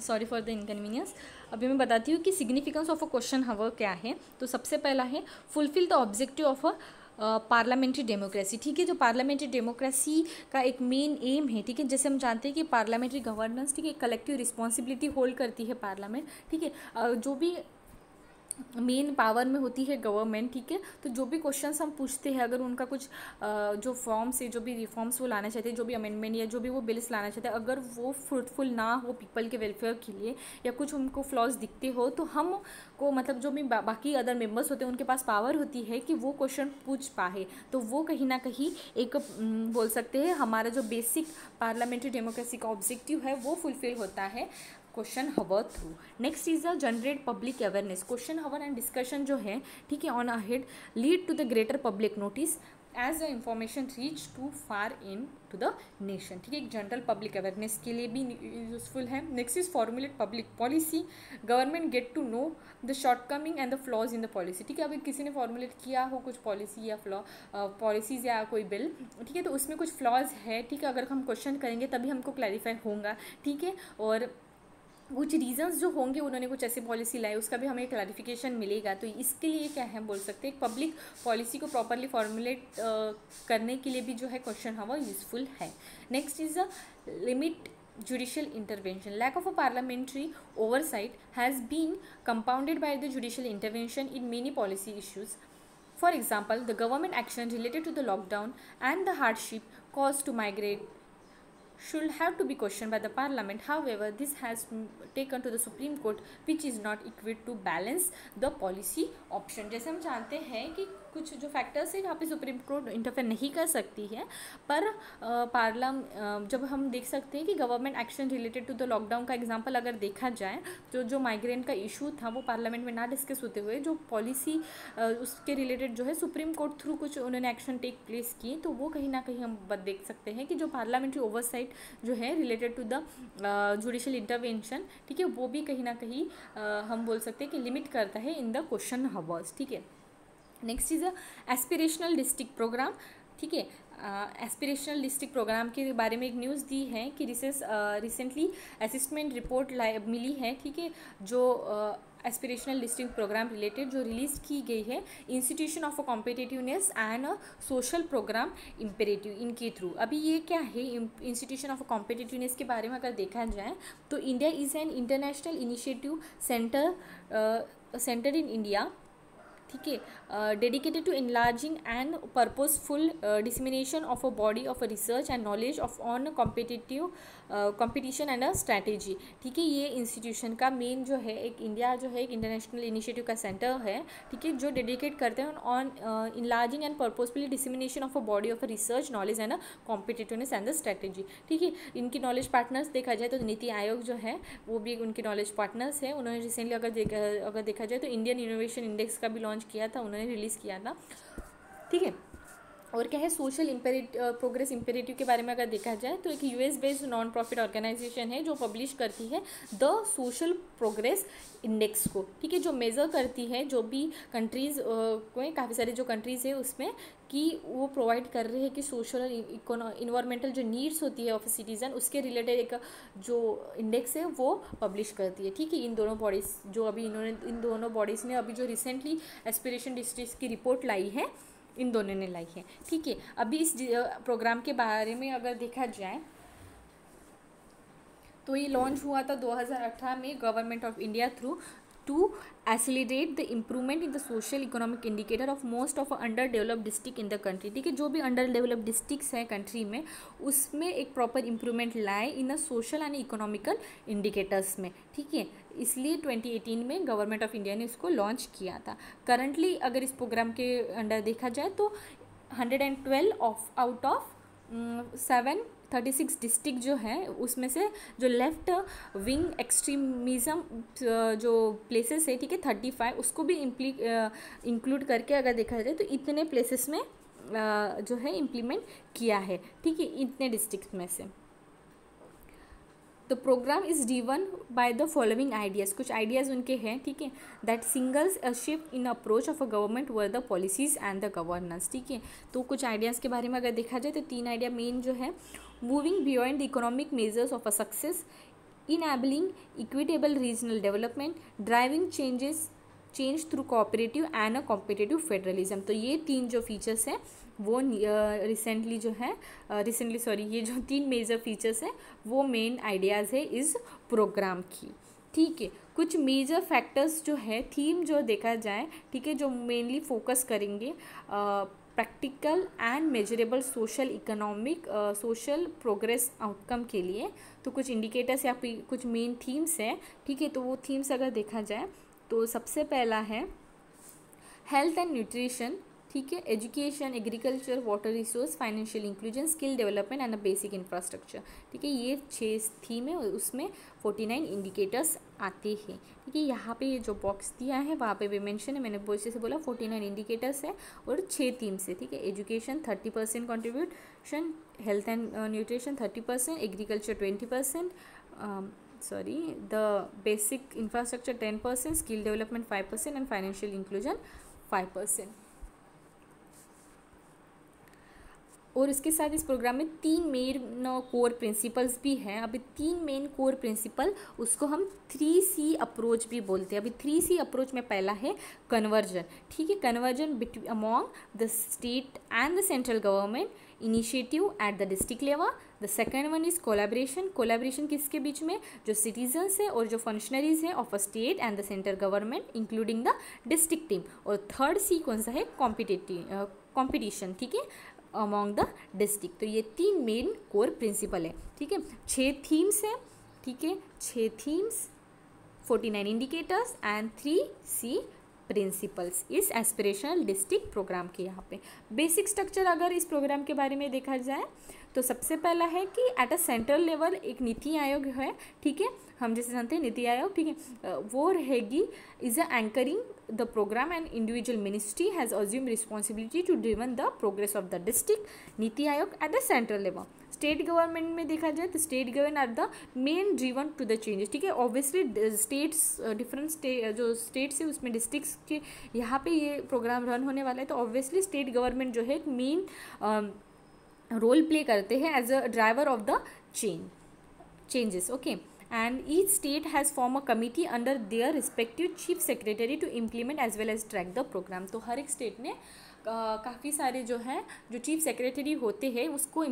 सॉरी फॉर द इनकन्वीनियंस। अभी मैं बताती हूँ कि सिग्निफिकेंस ऑफ अ क्वेश्चन हावर क्या है। तो सबसे पहला है fulfil the objective of a parliamentary democracy. ठीक है, जो पार्लियामेंट्री डेमोक्रेसी का एक मेन एम है, ठीक है, जैसे हम जानते हैं कि पार्लियामेंट्री गवर्नेंस, ठीक है, कलेक्टिव रिस्पॉन्सिबिलिटी होल्ड करती है पार्लियामेंट। ठीक है, जो भी मेन पावर में होती है गवर्नमेंट, ठीक है, तो जो भी क्वेश्चंस हम पूछते हैं, अगर उनका कुछ जो फॉर्म्स है, जो भी रिफॉर्म्स वो लाना चाहते हैं, जो भी अमेंडमेंट या जो भी वो बिल्स लाना चाहते हैं, अगर वो फ्रूटफुल ना हो पीपल के वेलफेयर के लिए या कुछ उनको फ्लॉज दिखते हो, तो हम को मतलब जो भी बाकी अदर मेंबर्स होते हैं उनके पास पावर होती है कि वो क्वेश्चन पूछ पाए। तो वो कहीं ना कहीं एक बोल सकते हैं हमारा जो बेसिक पार्लियामेंट्री डेमोक्रेसी का ऑब्जेक्टिव है वो फुलफिल होता है question hour through. Next is the generate public awareness. Question hour and discussion जो है, ठीक है, on ahead lead to the greater public notice as the information reach to far in to the nation. ठीक है, एक general public awareness के लिए भी यूजफुल है। Next is formulate public policy. Government get to know the shortcoming and the flaws in the policy. ठीक है, अगर किसी ने फॉर्मुलेट किया हो कुछ पॉलिसी या पॉलिसीज या कोई बिल, ठीक है, तो उसमें कुछ फ्लॉज है, ठीक है, अगर हम क्वेश्चन करेंगे तभी हमको क्लैरिफाई होगा। ठीक है, और कुछ रीजंस जो होंगे, उन्होंने कुछ ऐसी पॉलिसी लाई, उसका भी हमें क्लैरिफिकेशन मिलेगा। तो इसके लिए क्या है बोल सकते हैं, पब्लिक पॉलिसी को प्रॉपरली फॉर्मुलेट करने के लिए भी जो है क्वेश्चन हवर यूजफुल है। Next is a limit judicial intervention. Lack of a parliamentary oversight has been compounded by the judicial intervention in many policy issues. For example, the government action related to the lockdown and the hardship caused to migrate should have to be questioned by the parliament. However, this has taken to the Supreme Court, which is not equipped to balance the policy option. जैसे हम जानते हैं कि कुछ जो factors है जहाँ पे सुप्रीम कोर्ट इंटरफेयर नहीं कर सकती है, पर जब हम देख सकते हैं कि government action related to the lockdown का एग्जांपल अगर देखा जाए, तो जो माइग्रेंट का इशू था वो पार्लियामेंट में ना डिस्कस होते हुए जो पॉलिसी उसके रिलेटेड जो है सुप्रीम कोर्ट थ्रू कुछ उन्होंने एक्शन टेक प्लेस किए, तो वो कहीं ना कहीं हम देख सकते हैं कि जो पार्लियामेंट्री ओवरसाइट जो है related to the judicial intervention, ठीक है, वो भी कहीं ना कहीं हम बोल सकते हैं कि लिमिट करता है इन द क्वेश्चन हवर्स। ठीक है, next is aspirational district programme. ठीक है, एस्पिरेशनल डिस्ट्रिक्ट प्रोग्राम के बारे में एक न्यूज़ दी है कि रिसेंटली असिस्टमेंट रिपोर्ट मिली है, ठीक है, जो एस्पिरेशनल डिस्ट्रिक्ट प्रोग्राम रिलेटेड जो रिलीज़ की गई है institution of a competitiveness and a social programme imperative इनके थ्रू। अभी ये क्या है, इंस्टीट्यूशन ऑफ अ कॉम्पिटिटिवनेस के बारे में अगर देखा जाए तो India is an international initiative centre in India, ठीक है, dedicated to enlarging and purposeful dissemination of a body of a research and knowledge of on competition and a strategy. ठीक है, ये इंस्टीट्यूशन का मेन जो है एक इंडिया जो है एक इंटरनेशनल इनिशिएटिव का सेंटर है, ठीक है, जो डेडिकेट करते हैं on enlarging and purposeful dissemination of a body of a research knowledge and a competitiveness and the strategy. ठीक है, इनकी नॉलेज पार्टनर्स देखा जाए तो नीति आयोग जो है वो भी उनके नॉलेज पार्टनर्स है। उन्होंने रिसेंटली अगर देखा जाए तो इंडियन इनोवेशन इंडेक्स का भी लॉन्च किया था, उन्होंने रिलीज़ किया था। ठीक है, और क्या है सोशल प्रोग्रेस इम्पेरेटिव के बारे में अगर देखा जाए तो एक US based non profit organisation है जो पब्लिश करती है द सोशल प्रोग्रेस इंडेक्स को, ठीक है, जो मेज़र करती है जो भी कंट्रीज़ को काफ़ी सारे जो कंट्रीज़ है उसमें कि वो प्रोवाइड कर रहे हैं कि सोशल और इन्वायरमेंटल जो नीड्स होती है ऑफ सिटीज़न उसके रिलेटेड एक जो इंडेक्स है वो पब्लिश करती है। ठीक है, इन दोनों बॉडीज़ जो अभी इन दोनों बॉडीज़ ने अभी जो रिसेंटली एस्पिरेशन डिस्ट्रिक्ट की रिपोर्ट लाई है, इन दोनों ने लाई है। ठीक है, अभी इस प्रोग्राम के बारे में अगर देखा जाए तो ये लॉन्च हुआ था 2018 में government of India through to accelerate the improvement in the social economic indicator of most of under developed district in the country. ठीक है, जो भी अंडर डेवलप्ड डिस्ट्रिक्ट्स हैं कंट्री में उसमें एक प्रॉपर इम्प्रूवमेंट लाए in the social and economical indicators में। ठीक है, इसलिए 2018 में गवर्नमेंट ऑफ इंडिया ने इसको लॉन्च किया था। करंटली अगर इस प्रोग्राम के अंडर देखा जाए तो 112 आउट ऑफ 736 डिस्ट्रिक्ट जो है उसमें से जो लेफ्ट विंग एक्सट्रीमिज़म जो प्लेसेस है, ठीक है, 35 उसको भी इंक्लूड करके अगर देखा जाए तो इतने प्लेसेस में जो है इम्प्लीमेंट किया है। ठीक है, इतने डिस्ट्रिक्ट में से the programme is driven by the following ideas. कुछ आइडियाज़ उनके हैं, ठीक है, that singles a shift in approach of a government where the policies and the governance. ठीक है, तो कुछ आइडियाज़ के बारे में अगर देखा जाए तो 3 आइडिया मेन जो है, moving beyond the economic measures of a success enabling equitable regional development, driving change through cooperative and a competitive federalism. तो ये 3 जो फीचर्स हैं वो रिसेंटली जो है ये जो 3 मेजर फीचर्स हैं वो मेन आइडियाज़ है इस प्रोग्राम की। ठीक है, कुछ मेजर फैक्टर्स जो है थीम जो देखा जाए, ठीक है, जो मेनली फोकस करेंगे practical and measurable social economic social progress outcome के लिए। तो कुछ इंडिकेटर्स या फिर कुछ मेन थीम्स हैं, ठीक है। तो वो थीम्स अगर देखा जाए तो सबसे पहला है हेल्थ एंड न्यूट्रिशन, ठीक है, education, agriculture, water resource, financial inclusion, skill development and a basic infrastructure. ठीक है, ये 6 थीम है और उसमें 49 इंडिकेटर्स आते हैं। ठीक है, यहाँ पे ये जो बॉक्स दिया है वहाँ पे भी मेंशन है, मैंने बहुत से बोला 49 इंडिकेटर्स है और 6 थीम्स है। ठीक है, education 30% contribution, health and nutrition 30%, agriculture 20%, the basic infrastructure 10%, skill development 5% and financial inclusion 5%। और इसके साथ इस प्रोग्राम में 3 मेन कोर प्रिंसिपल्स भी हैं। अभी 3 मेन कोर प्रिंसिपल, उसको हम 3C अप्रोच भी बोलते हैं। अभी 3C अप्रोच में पहला है कन्वर्जन। ठीक है, conversion between among the state and the central government initiative at the district level. The second one is collaboration. Collaboration किसके बीच में, जो सिटीजन्स है और जो फंक्शनरीज है of a state and the central government including the district team. और third C कौन सा है, कॉम्पिटिशन। ठीक है, अमॉन्ग द डिस्ट्रिक्ट। तो ये 3 मेन कोर प्रिंसिपल है। ठीक है, 6 थीम्स हैं। ठीक है, 6 themes, 49 indicators and 3C principles इस एस्पिरेशनल डिस्ट्रिक्ट प्रोग्राम के। यहाँ पे बेसिक स्ट्रक्चर अगर इस प्रोग्राम के बारे में देखा जाए तो सबसे पहला है कि एट अ सेंट्रल लेवल एक नीति आयोग है। ठीक है, हम जैसे जानते हैं नीति आयोग, ठीक है, वो रहेगी is a anchoring the programme and individual ministry has assume responsibility to driven the progress of the district. NITI Aayog at the central level. State government में देखा जाए तो state government are the main driven to the changes. ठीक है, obviously states different जो states है उसमें districts के यहाँ पे ये प्रोग्राम रन होने वाला है, तो ऑब्वियसली स्टेट गवर्नमेंट जो है एक मेन रोल प्ले करते हैं as a driver of the changes. Okay, and each state has formed a committee under their respective chief secretary to implement as well as track the program। तो हर एक state ने काफ़ी सारे जो हैं जो चीफ सेक्रेटरी होते हैं उसको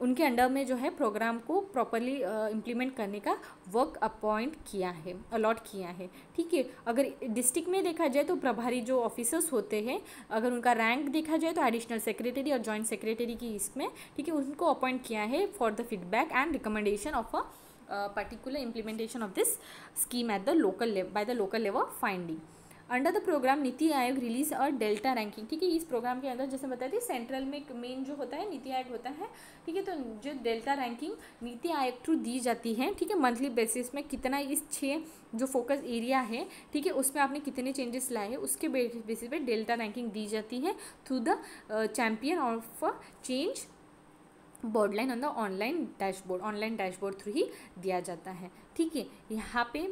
उनके अंडर में जो है प्रोग्राम को प्रॉपरली इम्प्लीमेंट करने का वर्क अपॉइंट किया है, अलॉट किया है। ठीक है, अगर डिस्ट्रिक्ट में देखा जाए तो प्रभारी जो ऑफिसर्स होते हैं, अगर उनका रैंक देखा जाए तो एडिशनल सेक्रेटरी और जॉइंट सेक्रेटरी की इसमें, ठीक है, उनको अपॉइंट किया है for the feedback and recommendation of a particular implementation of this scheme at the local level by the local level finding. Under the programme NITI Aayog release और डेल्टा रैंकिंग। ठीक है, इस प्रोग्राम के अंदर जैसे बताया थी सेंट्रल में मेन जो होता है नीति आयोग होता है। ठीक है, तो जो delta ranking NITI Aayog through the जाती है, ठीक है, मंथली बेसिस में कितना इस 6 जो फोकस एरिया है, ठीक है, उसमें आपने कितने चेंजेस लाए हैं उसके बेसिस पे डेल्टा रैंकिंग दी जाती है through the champion of change borderline on the online dashboard through ही दिया जाता है। ठीक है, यहाँ पे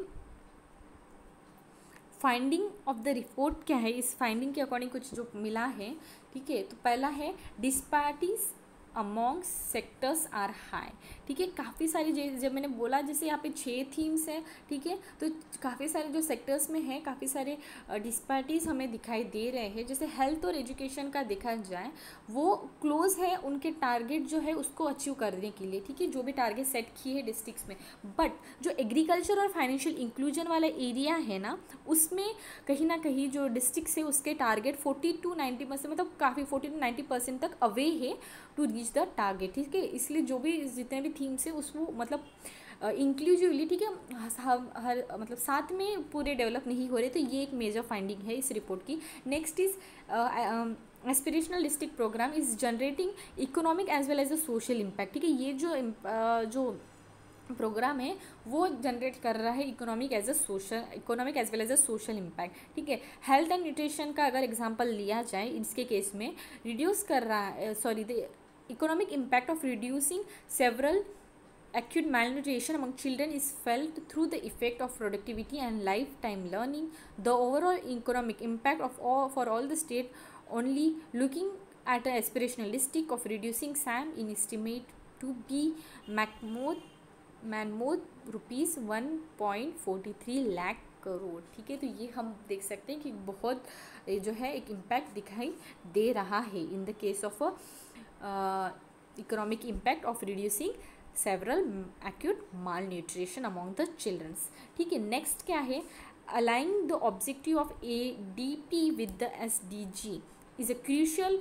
फाइंडिंग ऑफ द रिपोर्ट क्या है, इस फाइंडिंग के अकॉर्डिंग कुछ जो मिला है। ठीक है, तो पहला है disparities among sectors are high. ठीक है, काफ़ी सारी जब मैंने बोला जैसे यहाँ पे 6 थीम्स हैं, ठीक है, तो काफ़ी सारे जो सेक्टर्स में हैं काफ़ी सारे डिस्पैरिटीज़ हमें दिखाई दे रहे हैं। जैसे हेल्थ और एजुकेशन का देखा जाए वो क्लोज है उनके टारगेट जो है उसको अचीव करने के लिए। ठीक है, जो भी टारगेट सेट किए हैं डिस्ट्रिक्ट्स में, बट जो एग्रीकल्चर और फाइनेंशियल इंक्लूजन वाला एरिया है ना, उसमें कहीं ना कहीं जो डिस्ट्रिक्ट्स है उसके टारगेट 40 to 90%, मतलब काफ़ी 40 to 90% तक अवे है टू रीच द टारगेट। ठीक है, इसलिए जो भी जितने भी थीम्स है उसको मतलब इंक्लूसिवली, ठीक है, हर मतलब साथ में पूरे डेवलप नहीं हो रहे, तो ये एक मेजर फाइंडिंग है इस रिपोर्ट की। Next is aspirational district programme is generating economic as well as a social impact. ठीक है, ये जो प्रोग्राम है वो जनरेट कर रहा है economic as well as a social impact. ठीक है, हेल्थ एंड न्यूट्रिशन का अगर एग्जांपल लिया जाए इसके केस में रिड्यूस कर रहा है the economic impact of reducing several acute malnutrition among children is felt through the effect of productivity and lifetime learning. The overall economic impact for all the state only looking at an aspirational district of reducing SAM in estimate to be मैनमोथ ₹1.43 lakh crore. ठीक है, तो ये हम देख सकते हैं कि बहुत जो है एक इम्पैक्ट दिखाई दे रहा है in the case of economic impact of reducing several acute malnutrition among the childrens. ठीक है, नेक्स्ट क्या है, aligning the objective of ADP with the SDG is a crucial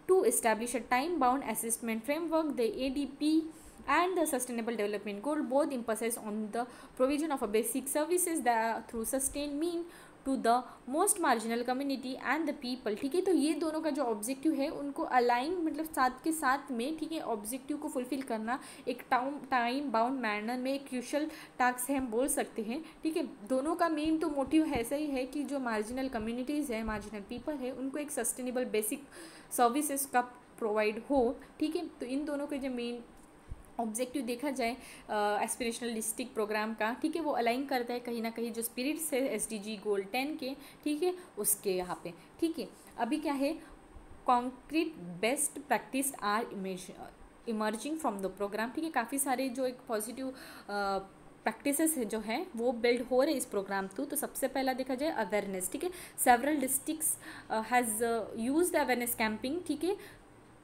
to establish a time-bound assessment framework. The ADP and the Sustainable Development Goal both emphasize on the provision of a basic services that through sustained mean to the most marginal community and the people। ठीक है, तो ये दोनों का जो objective है उनको align मतलब साथ के साथ में, ठीक है, ऑब्जेक्टिव को फुलफिल करना एक टाइम बाउंड मैनर में एक क्रूशल टास्क है, हम बोल सकते हैं। ठीक है, दोनों का मेन तो मोटिव ऐसा ही है कि जो मार्जिनल कम्युनिटीज़ है, मार्जिनल पीपल है, उनको एक सस्टेनेबल बेसिक सर्विसेज का प्रोवाइड हो। ठीक है, तो इन दोनों के जो मेन ऑब्जेक्टिव देखा जाए एस्पिरेशनल डिस्ट्रिक्ट प्रोग्राम का, ठीक है, वो अलाइन करता है कहीं ना कहीं जो स्पिरिट्स है SDG गोल 10 के, ठीक है, उसके यहाँ पे। ठीक है, अभी क्या है, concrete best practice are emerging from the programme. ठीक है, काफ़ी सारे जो एक पॉजिटिव प्रैक्टिसेस है जो है वो बिल्ड हो रहे इस प्रोग्राम थ्रू। तो सबसे पहला देखा जाए अवेयरनेस। ठीक है, several districts has used awareness camping, ठीक है,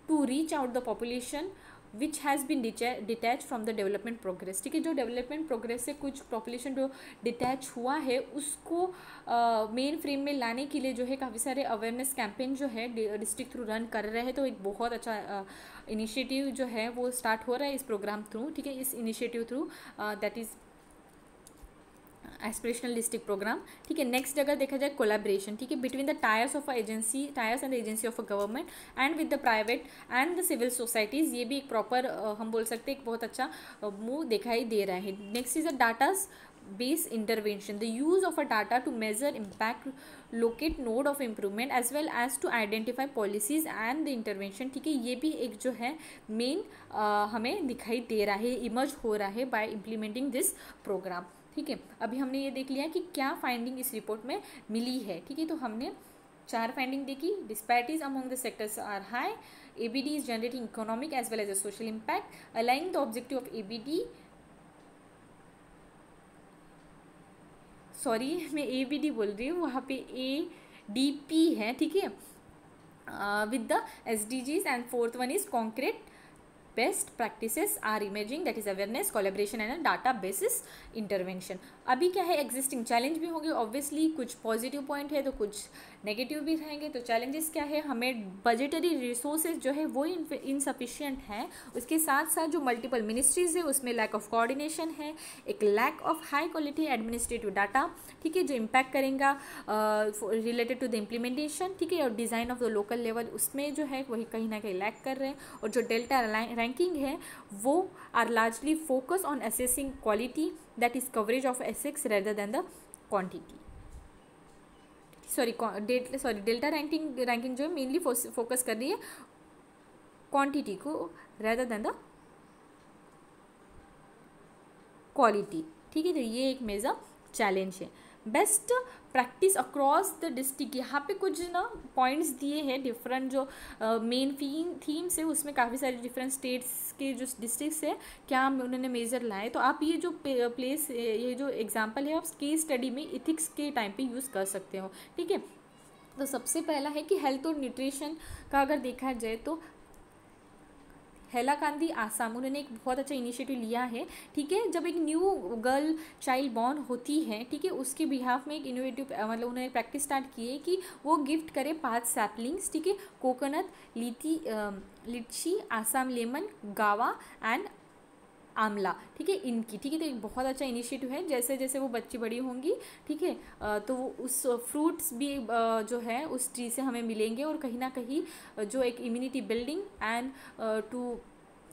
to reach out the population which has been detach from the development progress. ठीक है, जो डेवलपमेंट प्रोग्रेस से कुछ पॉपुलेशन जो डिटैच हुआ है उसको मेन फ्रेम में लाने के लिए जो है काफ़ी सारे अवेयरनेस कैंपेन जो है डिस्ट्रिक्ट थ्रू रन कर रहे हैं। तो एक बहुत अच्छा इनिशिएटिव जो है वो स्टार्ट हो रहा है इस प्रोग्राम थ्रू। ठीक है, इस initiative through that is aspirational district programme. ठीक है, नेक्स्ट अगर देखा जाए कोलैबोरेशन, ठीक है, between the tiers of agency, tiers and the agency of a government and with the private and the civil societies, ये भी एक प्रॉपर हम बोल सकते हैं एक बहुत अच्छा मूव दिखाई दे रहा है। Next is a datas based intervention, the use of a data to measure impact, locate node of improvement as well as to identify policies and the intervention. ठीक है, ये भी एक जो है मेन हमें दिखाई दे रहा है, इमर्ज हो रहा है बाय इम्प्लीमेंटिंग दिस प्रोग्राम। ठीक है, अभी हमने ये देख लिया कि क्या फाइंडिंग इस रिपोर्ट में मिली है। ठीक है, तो हमने 4 फाइंडिंग देखी। Disparities among the sectors are high, ABD is generating economic as well as a social impact, aligning the objective of ABD, sorry मैं ABD बोल रही हूँ, वहाँ पे ADP है। ठीक है, with the SDGs and fourth one is concrete best practices are emerging, that is awareness, collaboration and data basis intervention. अभी क्या है, एग्जिस्टिंग चैलेंज भी होंगे ऑब्वियसली, कुछ पॉजिटिव पॉइंट है तो कुछ नेगेटिव भी रहेंगे। तो चैलेंजेस क्या है, हमें बजटरी रिसोर्सेज जो है वो इनसफिशिएंट है, उसके साथ साथ जो मल्टीपल मिनिस्ट्रीज़ है उसमें लैक ऑफ कोऑर्डिनेशन है, एक lack of high quality administrative data, ठीक है, जो इम्पैक्ट करेगा रिलेटेड टू द इम्प्लीमेंटेशन। ठीक है, और design of the local level उसमें जो है वही कहीं ना कहीं लैक कर रहे हैं। और जो डेल्टा रैंकिंग है वो are largely focus on assessing quality, that is coverage of access rather than the quantity. Sorry delta ranking जो है मेनली फोकस कर रही है क्वांटिटी को रेदर देन द क्वालिटी। ठीक है, तो ये एक मेजर चैलेंज है। Best practice across the district, यहाँ पे कुछ ना पॉइंट्स दिए हैं डिफरेंट जो मेन थीम्स है, उसमें काफ़ी सारे डिफरेंट स्टेट्स के जो डिस्ट्रिक्ट्स है क्या उन्होंने मेजर लाए। तो आप ये जो प्लेस, ये जो एग्जांपल है आप केस स्टडी में इथिक्स के टाइम पे यूज़ कर सकते हो। ठीक है, तो सबसे पहला है कि हेल्थ और न्यूट्रिशन का अगर देखा जाए तो हैलाकांदी आसाम उन्होंने एक बहुत अच्छा इनिशिएटिव लिया है। ठीक है, जब एक न्यू गर्ल चाइल्ड बॉर्न होती है, ठीक है, उसके बिहाफ में एक इनोवेटिव मतलब उन्होंने प्रैक्टिस स्टार्ट की है कि वो गिफ्ट करे 5 सैपलिंग्स, ठीक है, कोकोनट, लीची, आसाम लेमन, गावा एंड आंवला, ठीक है, इनकी। ठीक है, तो एक बहुत अच्छा इनिशिएटिव है। जैसे जैसे वो बच्ची बड़ी होंगी, ठीक है, तो वो उस फ्रूट्स भी जो है उस ट्री से हमें मिलेंगे और कहीं ना कहीं जो एक immunity building and to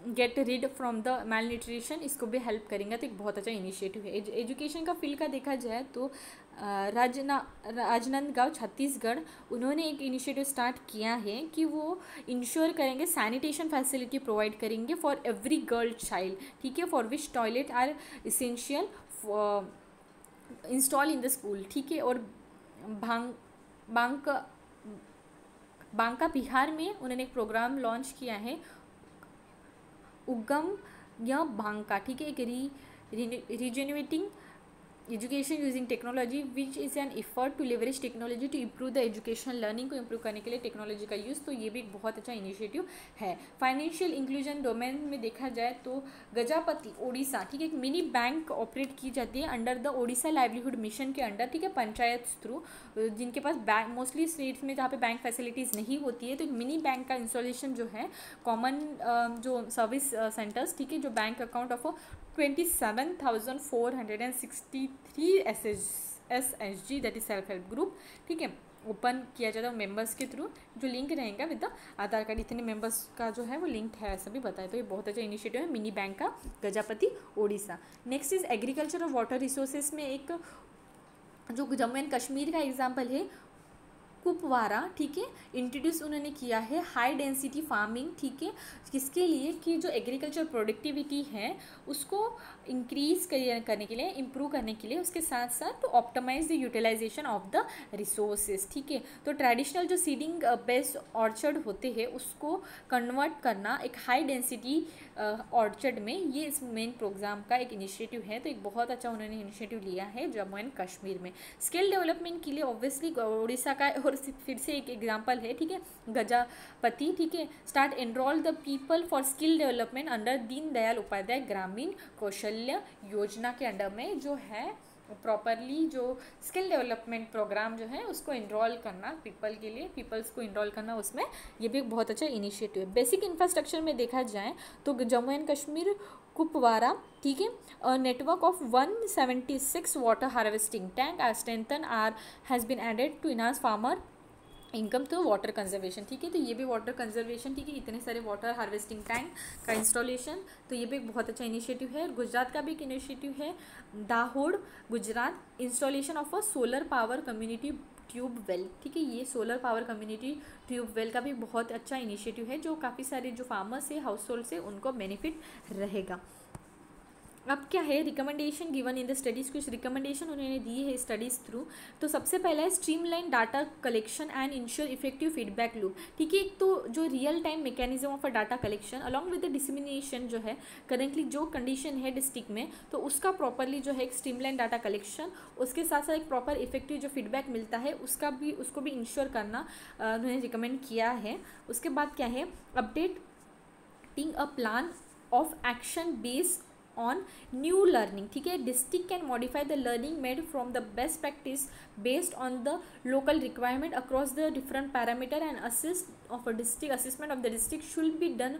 get rid from the malnutrition इसको भी हेल्प करेंगे। तो एक बहुत अच्छा इनिशिएटिव है। एजुकेशन का फील्ड का देखा जाए तो राजनांदगांव छत्तीसगढ़ उन्होंने एक इनिशिएटिव स्टार्ट किया है कि वो इंश्योर करेंगे सैनिटेशन फैसिलिटी प्रोवाइड करेंगे फॉर एवरी गर्ल चाइल्ड, ठीक है, for which toilet are essential install in the school. ठीक है, और बांका बिहार में उन्होंने एक प्रोग्राम लॉन्च किया है उगम या बांका, ठीक है, एक regenerating education using technology which is an effort to leverage technology to improve the educational learning को इम्प्रूव करने के लिए टेक्नोलॉजी का यूज़, तो ये भी एक बहुत अच्छा इनिशिएटिव है। फाइनेंशियल इंक्लूजन डोमेन में देखा जाए तो गजापति ओडिशा, ठीक है, एक मिनी बैंक ऑपरेट की जाती है under the Odisha livelihood mission के अंडर, ठीक है, पंचायत थ्रू, जिनके पास बैंक मोस्टली स्टेट्स में जहाँ पे बैंक फैसिलिटीज़ नहीं होती है, तो एक मिनी बैंक का इंस्टॉलेशन जो है कॉमन जो सर्विस सेंटर्स, ठीक है, जो bank account of 27,463 SHG that is self help group, ठीक है, ओपन किया जाता है मेंबर्स के थ्रू, जो लिंक रहेगा विद द आधार कार्ड, इतने मेंबर्स का जो है वो लिंक है, ऐसा भी बताया। तो ये बहुत अच्छा इनिशिएटिव है मिनी बैंक का, Gajapati Odisha. Next is agriculture और वाटर रिसोर्सेज में एक जो जम्मू एंड कश्मीर का एग्जाम्पल है कुपवारा, ठीक है, इंट्रोड्यूस उन्होंने किया है हाई डेंसिटी फार्मिंग, ठीक है, किसके लिए कि जो एग्रीकल्चर प्रोडक्टिविटी है उसको इंक्रीज करने के लिए, इम्प्रूव करने के लिए, उसके साथ साथ to optimise the utilisation of the resources, ठीक है। तो ट्रेडिशनल जो सीडिंग बेस्ड ऑर्चर्ड होते हैं उसको कन्वर्ट करना एक हाई डेंसिटी ऑर्चर्ड में, ये इस मेन प्रोग्राम का एक इनिशिएटिव है। तो एक बहुत अच्छा उन्होंने इनिशिएटिव लिया है जम्मू एंड कश्मीर में। स्किल डेवलपमेंट के लिए ऑब्वियसली उड़ीसा का और फिर से एक एग्जाम्पल है, ठीक है, गजापति, ठीक है, start enrol the people for skill development under Deendayal Upadhyaya Grameen Kaushalya योजना के अंडर में जो है प्रॉपरली जो स्किल डेवलपमेंट प्रोग्राम जो है उसको इनरोल करना, पीपल के लिए पीपल्स को इनरोल करना, उसमें ये भी एक बहुत अच्छा इनिशिएटिव है। बेसिक इंफ्रास्ट्रक्चर में देखा जाए तो जम्मू एंड कश्मीर कुपवारा, ठीक है, network of 176 water harvesting tank are strengthen are has been added to enhance farmer income through water conservation, ठीक है, तो ये भी वाटर कंजर्वेशन, ठीक है, इतने सारे वाटर हार्वेस्टिंग टैंक का इंस्टॉलेशन, तो ये भी एक बहुत अच्छा इनिशिएटिव है। गुजरात का भी एक इनिशिएटिव है, Dahod Gujarat, installation of a solar power community tube well, ठीक है, ये solar power community tube well का भी बहुत अच्छा इनिशिएटिव है, जो काफ़ी सारे जो फार्मर्स है, हाउस होल्ड से, उनको बेनिफिट रहेगा। अब क्या है recommendation given in the studies, कुछ रिकमेंडेशन उन्होंने दी है स्टडीज़ थ्रू। तो सबसे पहला है streamline data collection and ensure effective feedback loop, ठीक है, एक तो जो real time mechanism of a data collection along with the dissemination जो है करेंटली जो कंडीशन है डिस्ट्रिक्ट में, तो उसका प्रॉपरली जो है एक स्ट्रीमलाइन डाटा कलेक्शन, उसके साथ साथ एक प्रॉपर इफेक्टिव जो फीडबैक मिलता है उसको भी इंश्योर करना उन्होंने रिकमेंड किया है। उसके बाद क्या है updating a plan of action based on new learning, ठीक है, district can modify the learning made from the best practice based on the local requirement across the different parameter and assessment of the district should be done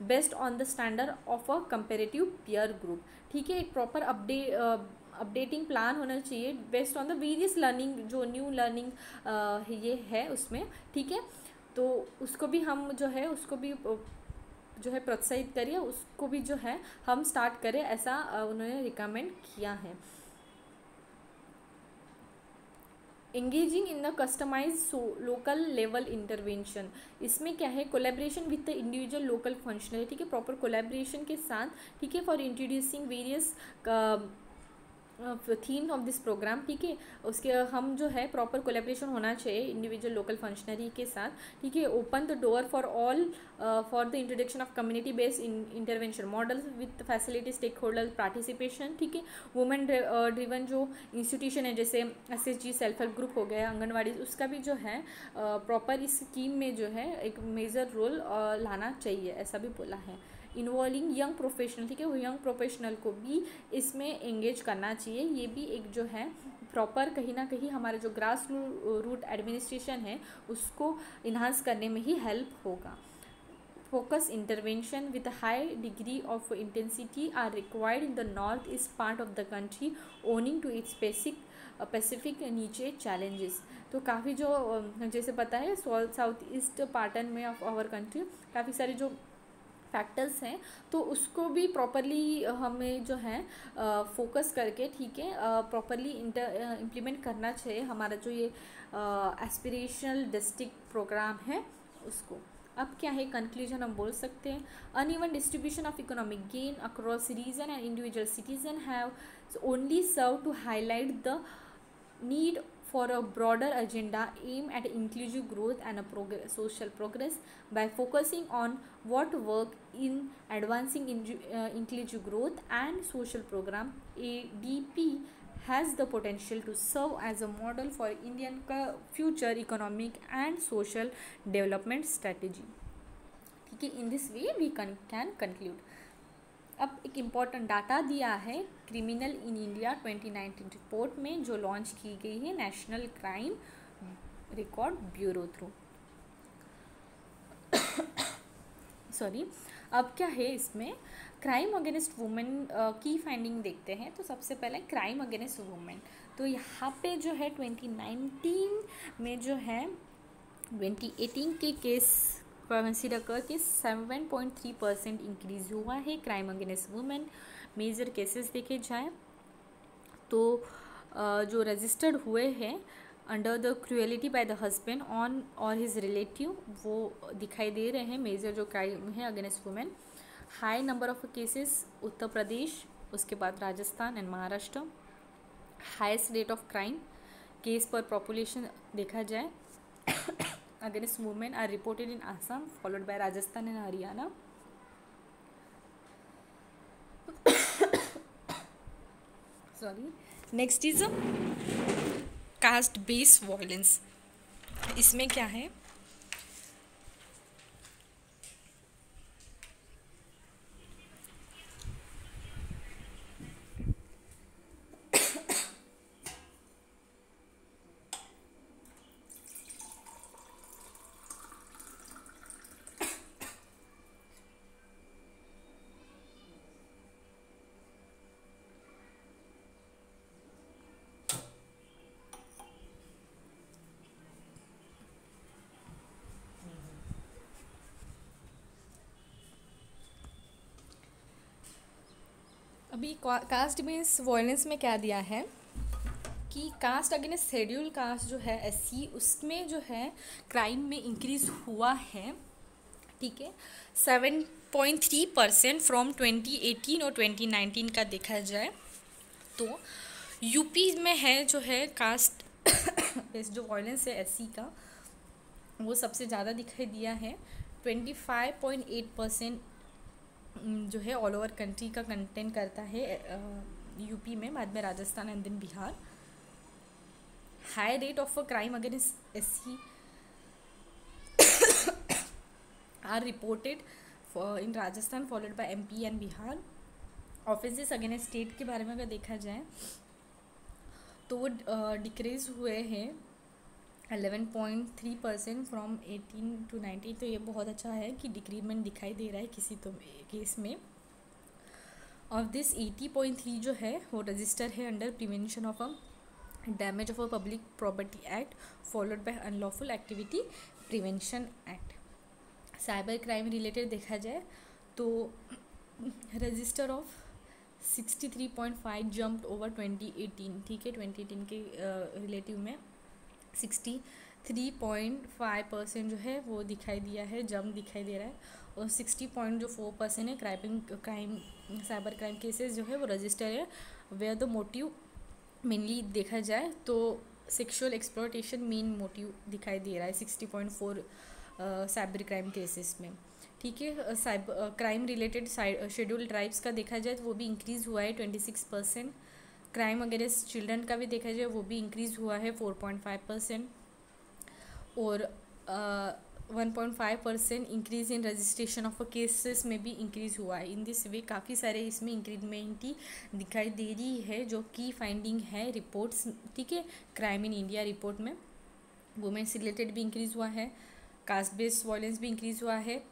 based on the standard of a comparative peer group, ठीक है, एक proper updating plan होना चाहिए based on the various learning, जो new learning ये है उसमें, ठीक है, तो उसको भी हम जो है उसको भी जो है प्रोत्साहित करिए, उसको भी जो है हम स्टार्ट करें, ऐसा उन्होंने रिकमेंड किया है। Engaging in the customise local level intervention, इसमें क्या है collaboration with the individual local functional, ठीक है, प्रॉपर कोलैबोरेशन के साथ, ठीक है, for introducing various theme of this programme, ठीक है, उसके हम जो है प्रॉपर कोलैबोरेशन होना चाहिए इंडिविजुअल लोकल फंक्शनरी के साथ, ठीक है, open the door for all for the introduction of community based intervention model with facility stakeholder participation, ठीक है, वुमेन ड्रिवन जो इंस्टीट्यूशन है जैसे SHG सेल्फ हेल्प ग्रुप हो गया, आंगनवाड़ी, उसका भी जो है प्रॉपर इस स्कीम में जो है एक मेजर रोल लाना चाहिए, ऐसा भी बोला है। इन्वॉल्विंग यंग प्रोफेशनल, ठीक है, वो यंग प्रोफेशनल को भी इसमें एंगेज करना चाहिए, ये भी एक जो है प्रॉपर कहीं ना कहीं हमारा जो ग्रास रूट एडमिनिस्ट्रेशन है उसको इन्हांस करने में ही हेल्प होगा। Focus intervention with high degree of intensity are required in the north east part of the country owing to its specific niche challenges, तो काफ़ी जो जैसे पता है साउथ ईस्ट पार्टन में ऑफ आवर कंट्री काफ़ी सारे जो फैक्टर्स हैं, तो उसको भी प्रॉपरली हमें जो है फोकस करके, ठीक है, प्रॉपरली इम्प्लीमेंट करना चाहिए हमारा जो ये एस्पिरेशनल डिस्ट्रिक्ट प्रोग्राम है उसको। अब क्या है कंक्लूजन हम बोल सकते हैं, uneven distribution of economic gain across region and individual citizen have only serve to highlight the need for a broader agenda aim at inclusive growth and social progress by focusing on what work in advancing inclusive growth and social program. ADP has the potential to serve as a model for Indian future economic and social development strategy. ठीक है, in this way we can conclude. अब एक important data दिया है criminal in India 2019 report में, जो launch की गई है national crime record bureau through. Sorry. अब क्या है इसमें, क्राइम अगेंस्ट वुमेन की फाइंडिंग देखते हैं. तो सबसे पहले क्राइम अगेंस्ट वुमेन, तो यहाँ पे जो है 2019 में जो है 2018 के केस कंसिडर करके 7.3% इंक्रीज़ हुआ है crime against women. Major cases देखे जाएँ तो जो रजिस्टर्ड हुए हैं under the cruelty by the husband on और हिज रिलेटिव, वो दिखाई दे रहे हैं मेजर जो क्राइम है against women. High number of cases Uttar Pradesh, उसके बाद Rajasthan and Maharashtra. Highest rate of crime case per population देखा जाए against women are reported in Assam, followed by Rajasthan and Haryana. Sorry. Next is caste based violence. इसमें क्या है, अभी cast based violence में क्या दिया है कि कास्ट अगेंस्ट शेड्यूल कास्ट जो है SC, उसमें जो है क्राइम में इंक्रीज़ हुआ है. ठीक है, 7.3% फ्रॉम 2018 और 2019 का देखा जाए तो यूपी में है जो है कास्ट बेस्ड जो वायलेंस है SC का, वो सबसे ज़्यादा दिखाई दिया है. 25.8% जो है ऑल ओवर कंट्री का कंटेंट करता है यूपी में, बाद में Rajasthan and then Bihar. High rate of crime against SC are reported in Rajasthan followed by MP and Bihar. Offences against state के बारे में अगर देखा जाए तो वो डिक्रीज हुए हैं 11.3% फ्रॉम 18 to 19. तो ये बहुत अच्छा है कि डिक्रीमेंट दिखाई दे रहा है किसी तो केस में. और दिस 80.3 जो है वो रजिस्टर है under prevention of a damage of a public property act followed by unlawful activity prevention act. Cyber crime related देखा जाए तो रजिस्टर ऑफ 63.5 जम्प्ड ओवर 2018. ठीक है, 2018 के रिलेटिव में 63.5% जो है वो दिखाई दिया है, जंप दिखाई दे रहा है. और 60.4% है क्राइम साइबर क्राइम केसेस जो है वो रजिस्टर है वेयर द मोटिव मेनली देखा जाए तो सेक्सुअल एक्सप्लॉयटेशन मेन मोटिव दिखाई दे रहा है 60.4 साइबर क्राइम केसेस में. ठीक है, cyber crime related schedule tribes का देखा जाए तो वो भी इंक्रीज़ हुआ है 26%. क्राइम अगेंस्ट चिल्ड्रन का भी देखा जाए वो भी इंक्रीज़ हुआ है 4.5%. और 1.5% increase in registration of cases में भी इंक्रीज़ हुआ है. इन दिस वे काफ़ी सारे इसमें इंक्रीजमेंट ही दिखाई दे रही है जो की फाइंडिंग है रिपोर्ट्स. ठीक है, क्राइम इन इंडिया रिपोर्ट में वुमेन से रिलेटेड भी इंक्रीज़ हुआ है, कास्ट बेस्ड वायलेंस भी इंक्रीज़ हुआ है,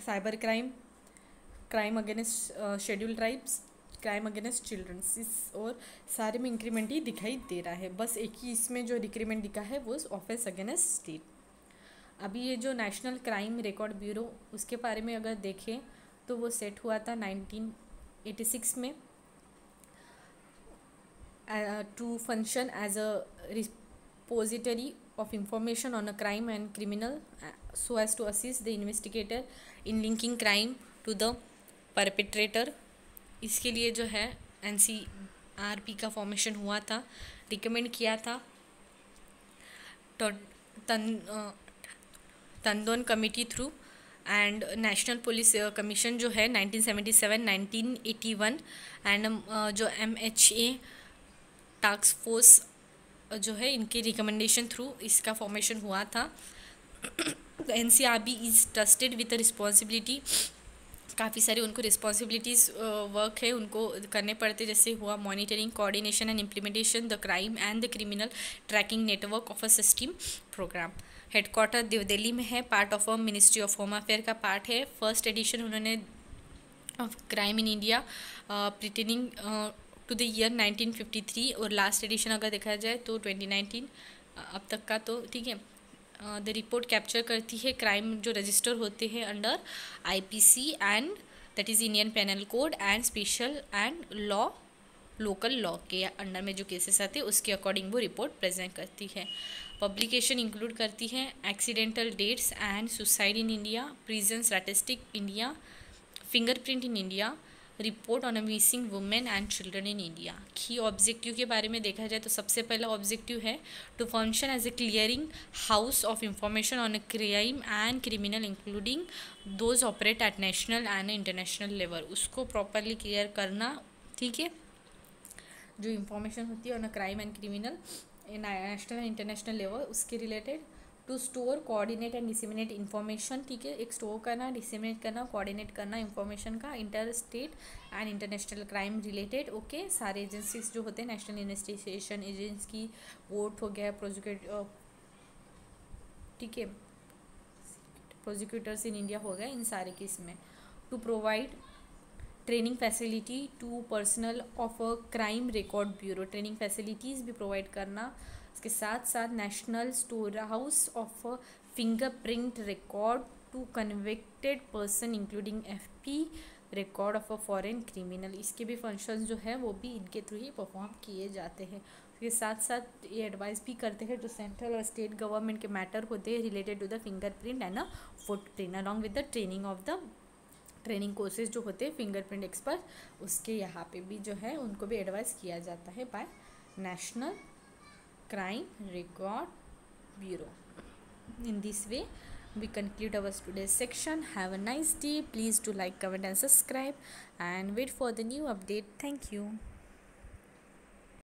cyber crime against schedule tribes, crime against childrens, इस और सारे में इंक्रीमेंट ही दिखाई दे रहा है. बस एक ही इसमें जो डिक्रीमेंट दिखा है वो ऑफेंस अगेंस्ट स्टेट. अभी ये जो नेशनल क्राइम रिकॉर्ड ब्यूरो उसके बारे में अगर देखें तो वो सेट हुआ था 1986 में to function as a repository of information on a crime and criminal so as to assist the investigator in linking crime to the perpetrator. इसके लिए जो है NRP का फॉर्मेशन हुआ था, रिकमेंड किया था। तो Tandon committee through and national police commission जो है 1977 1981 एंड जो MHA टास्क फोर्स जो है इनके रिकमेंडेशन थ्रू इसका फॉर्मेशन हुआ था। NCRB is trusted with responsibility, काफ़ी सारे उनको रिस्पॉन्सिबिलिटीज़ वर्क है उनको करने पड़ते, जैसे हुआ monitoring, coordination and implementation the crime and the criminal tracking network of a system programme. Headquarter New Delhi में है, part of a ministry of home affair का पार्ट है। फर्स्ट एडिशन उन्होंने of crime in India pertaining to the year 1953 और last addition अगर देखा जाए तो 2019 अब तक का, तो ठीक है। द रिपोर्ट कैप्चर करती है क्राइम जो रजिस्टर होते हैं under IPC and that is Indian penal code and special and law, local law के अंडर में जो केसेस आते हैं उसके अकॉर्डिंग वो रिपोर्ट प्रेजेंट करती है। पब्लिकेशन इंक्लूड करती है accidental deaths and suicide in India, prison statistic India, fingerprint in India, report on a missing women and children in India. Key objective के बारे में देखा जाए तो सबसे पहला ऑब्जेक्टिव है to function as a clearing house of information on a crime and criminal including those operate at national and international level, उसको प्रॉपरली क्लियर करना, ठीक है। जो इंफॉर्मेशन होती है on a crime and criminal national and international level उसके related. To store, coordinate and disseminate information, ठीक है, एक स्टोर करना, डिसेमिनेट करना, कोऑर्डिनेट करना इन्फॉर्मेशन का inter state and international crime related. Okay, सारे एजेंसीज जो होते हैं, नेशनल इन्वेस्टिगेशन एजेंसी, वोट हो गया, प्रोसिक्यूट, ठीक है, प्रोसिक्यूटर्स इन इंडिया हो गया, इन सारे केस में। To provide training facility to personnel of a crime record bureau, training facilities भी प्रोवाइड करना। इसके साथ साथ national storehouse of fingerprint record to convicted person including FP record of a foreign criminal, इसके भी functions जो है वो भी इनके थ्रू ही परफॉर्म किए जाते हैं। इसके साथ साथ ये एडवाइस भी करते हैं जो सेंट्रल और स्टेट गवर्नमेंट के मैटर होते हैं related to the fingerprint and a footprint along with the training of the training courses जो होते हैं फिंगरप्रिंट एक्सपर्ट, उसके यहाँ पे भी जो है उनको भी एडवाइस किया जाता है by national crime record bureau. In this way we conclude our today's section. Have a nice day. Please do like, comment and subscribe and wait for the new update. Thank you.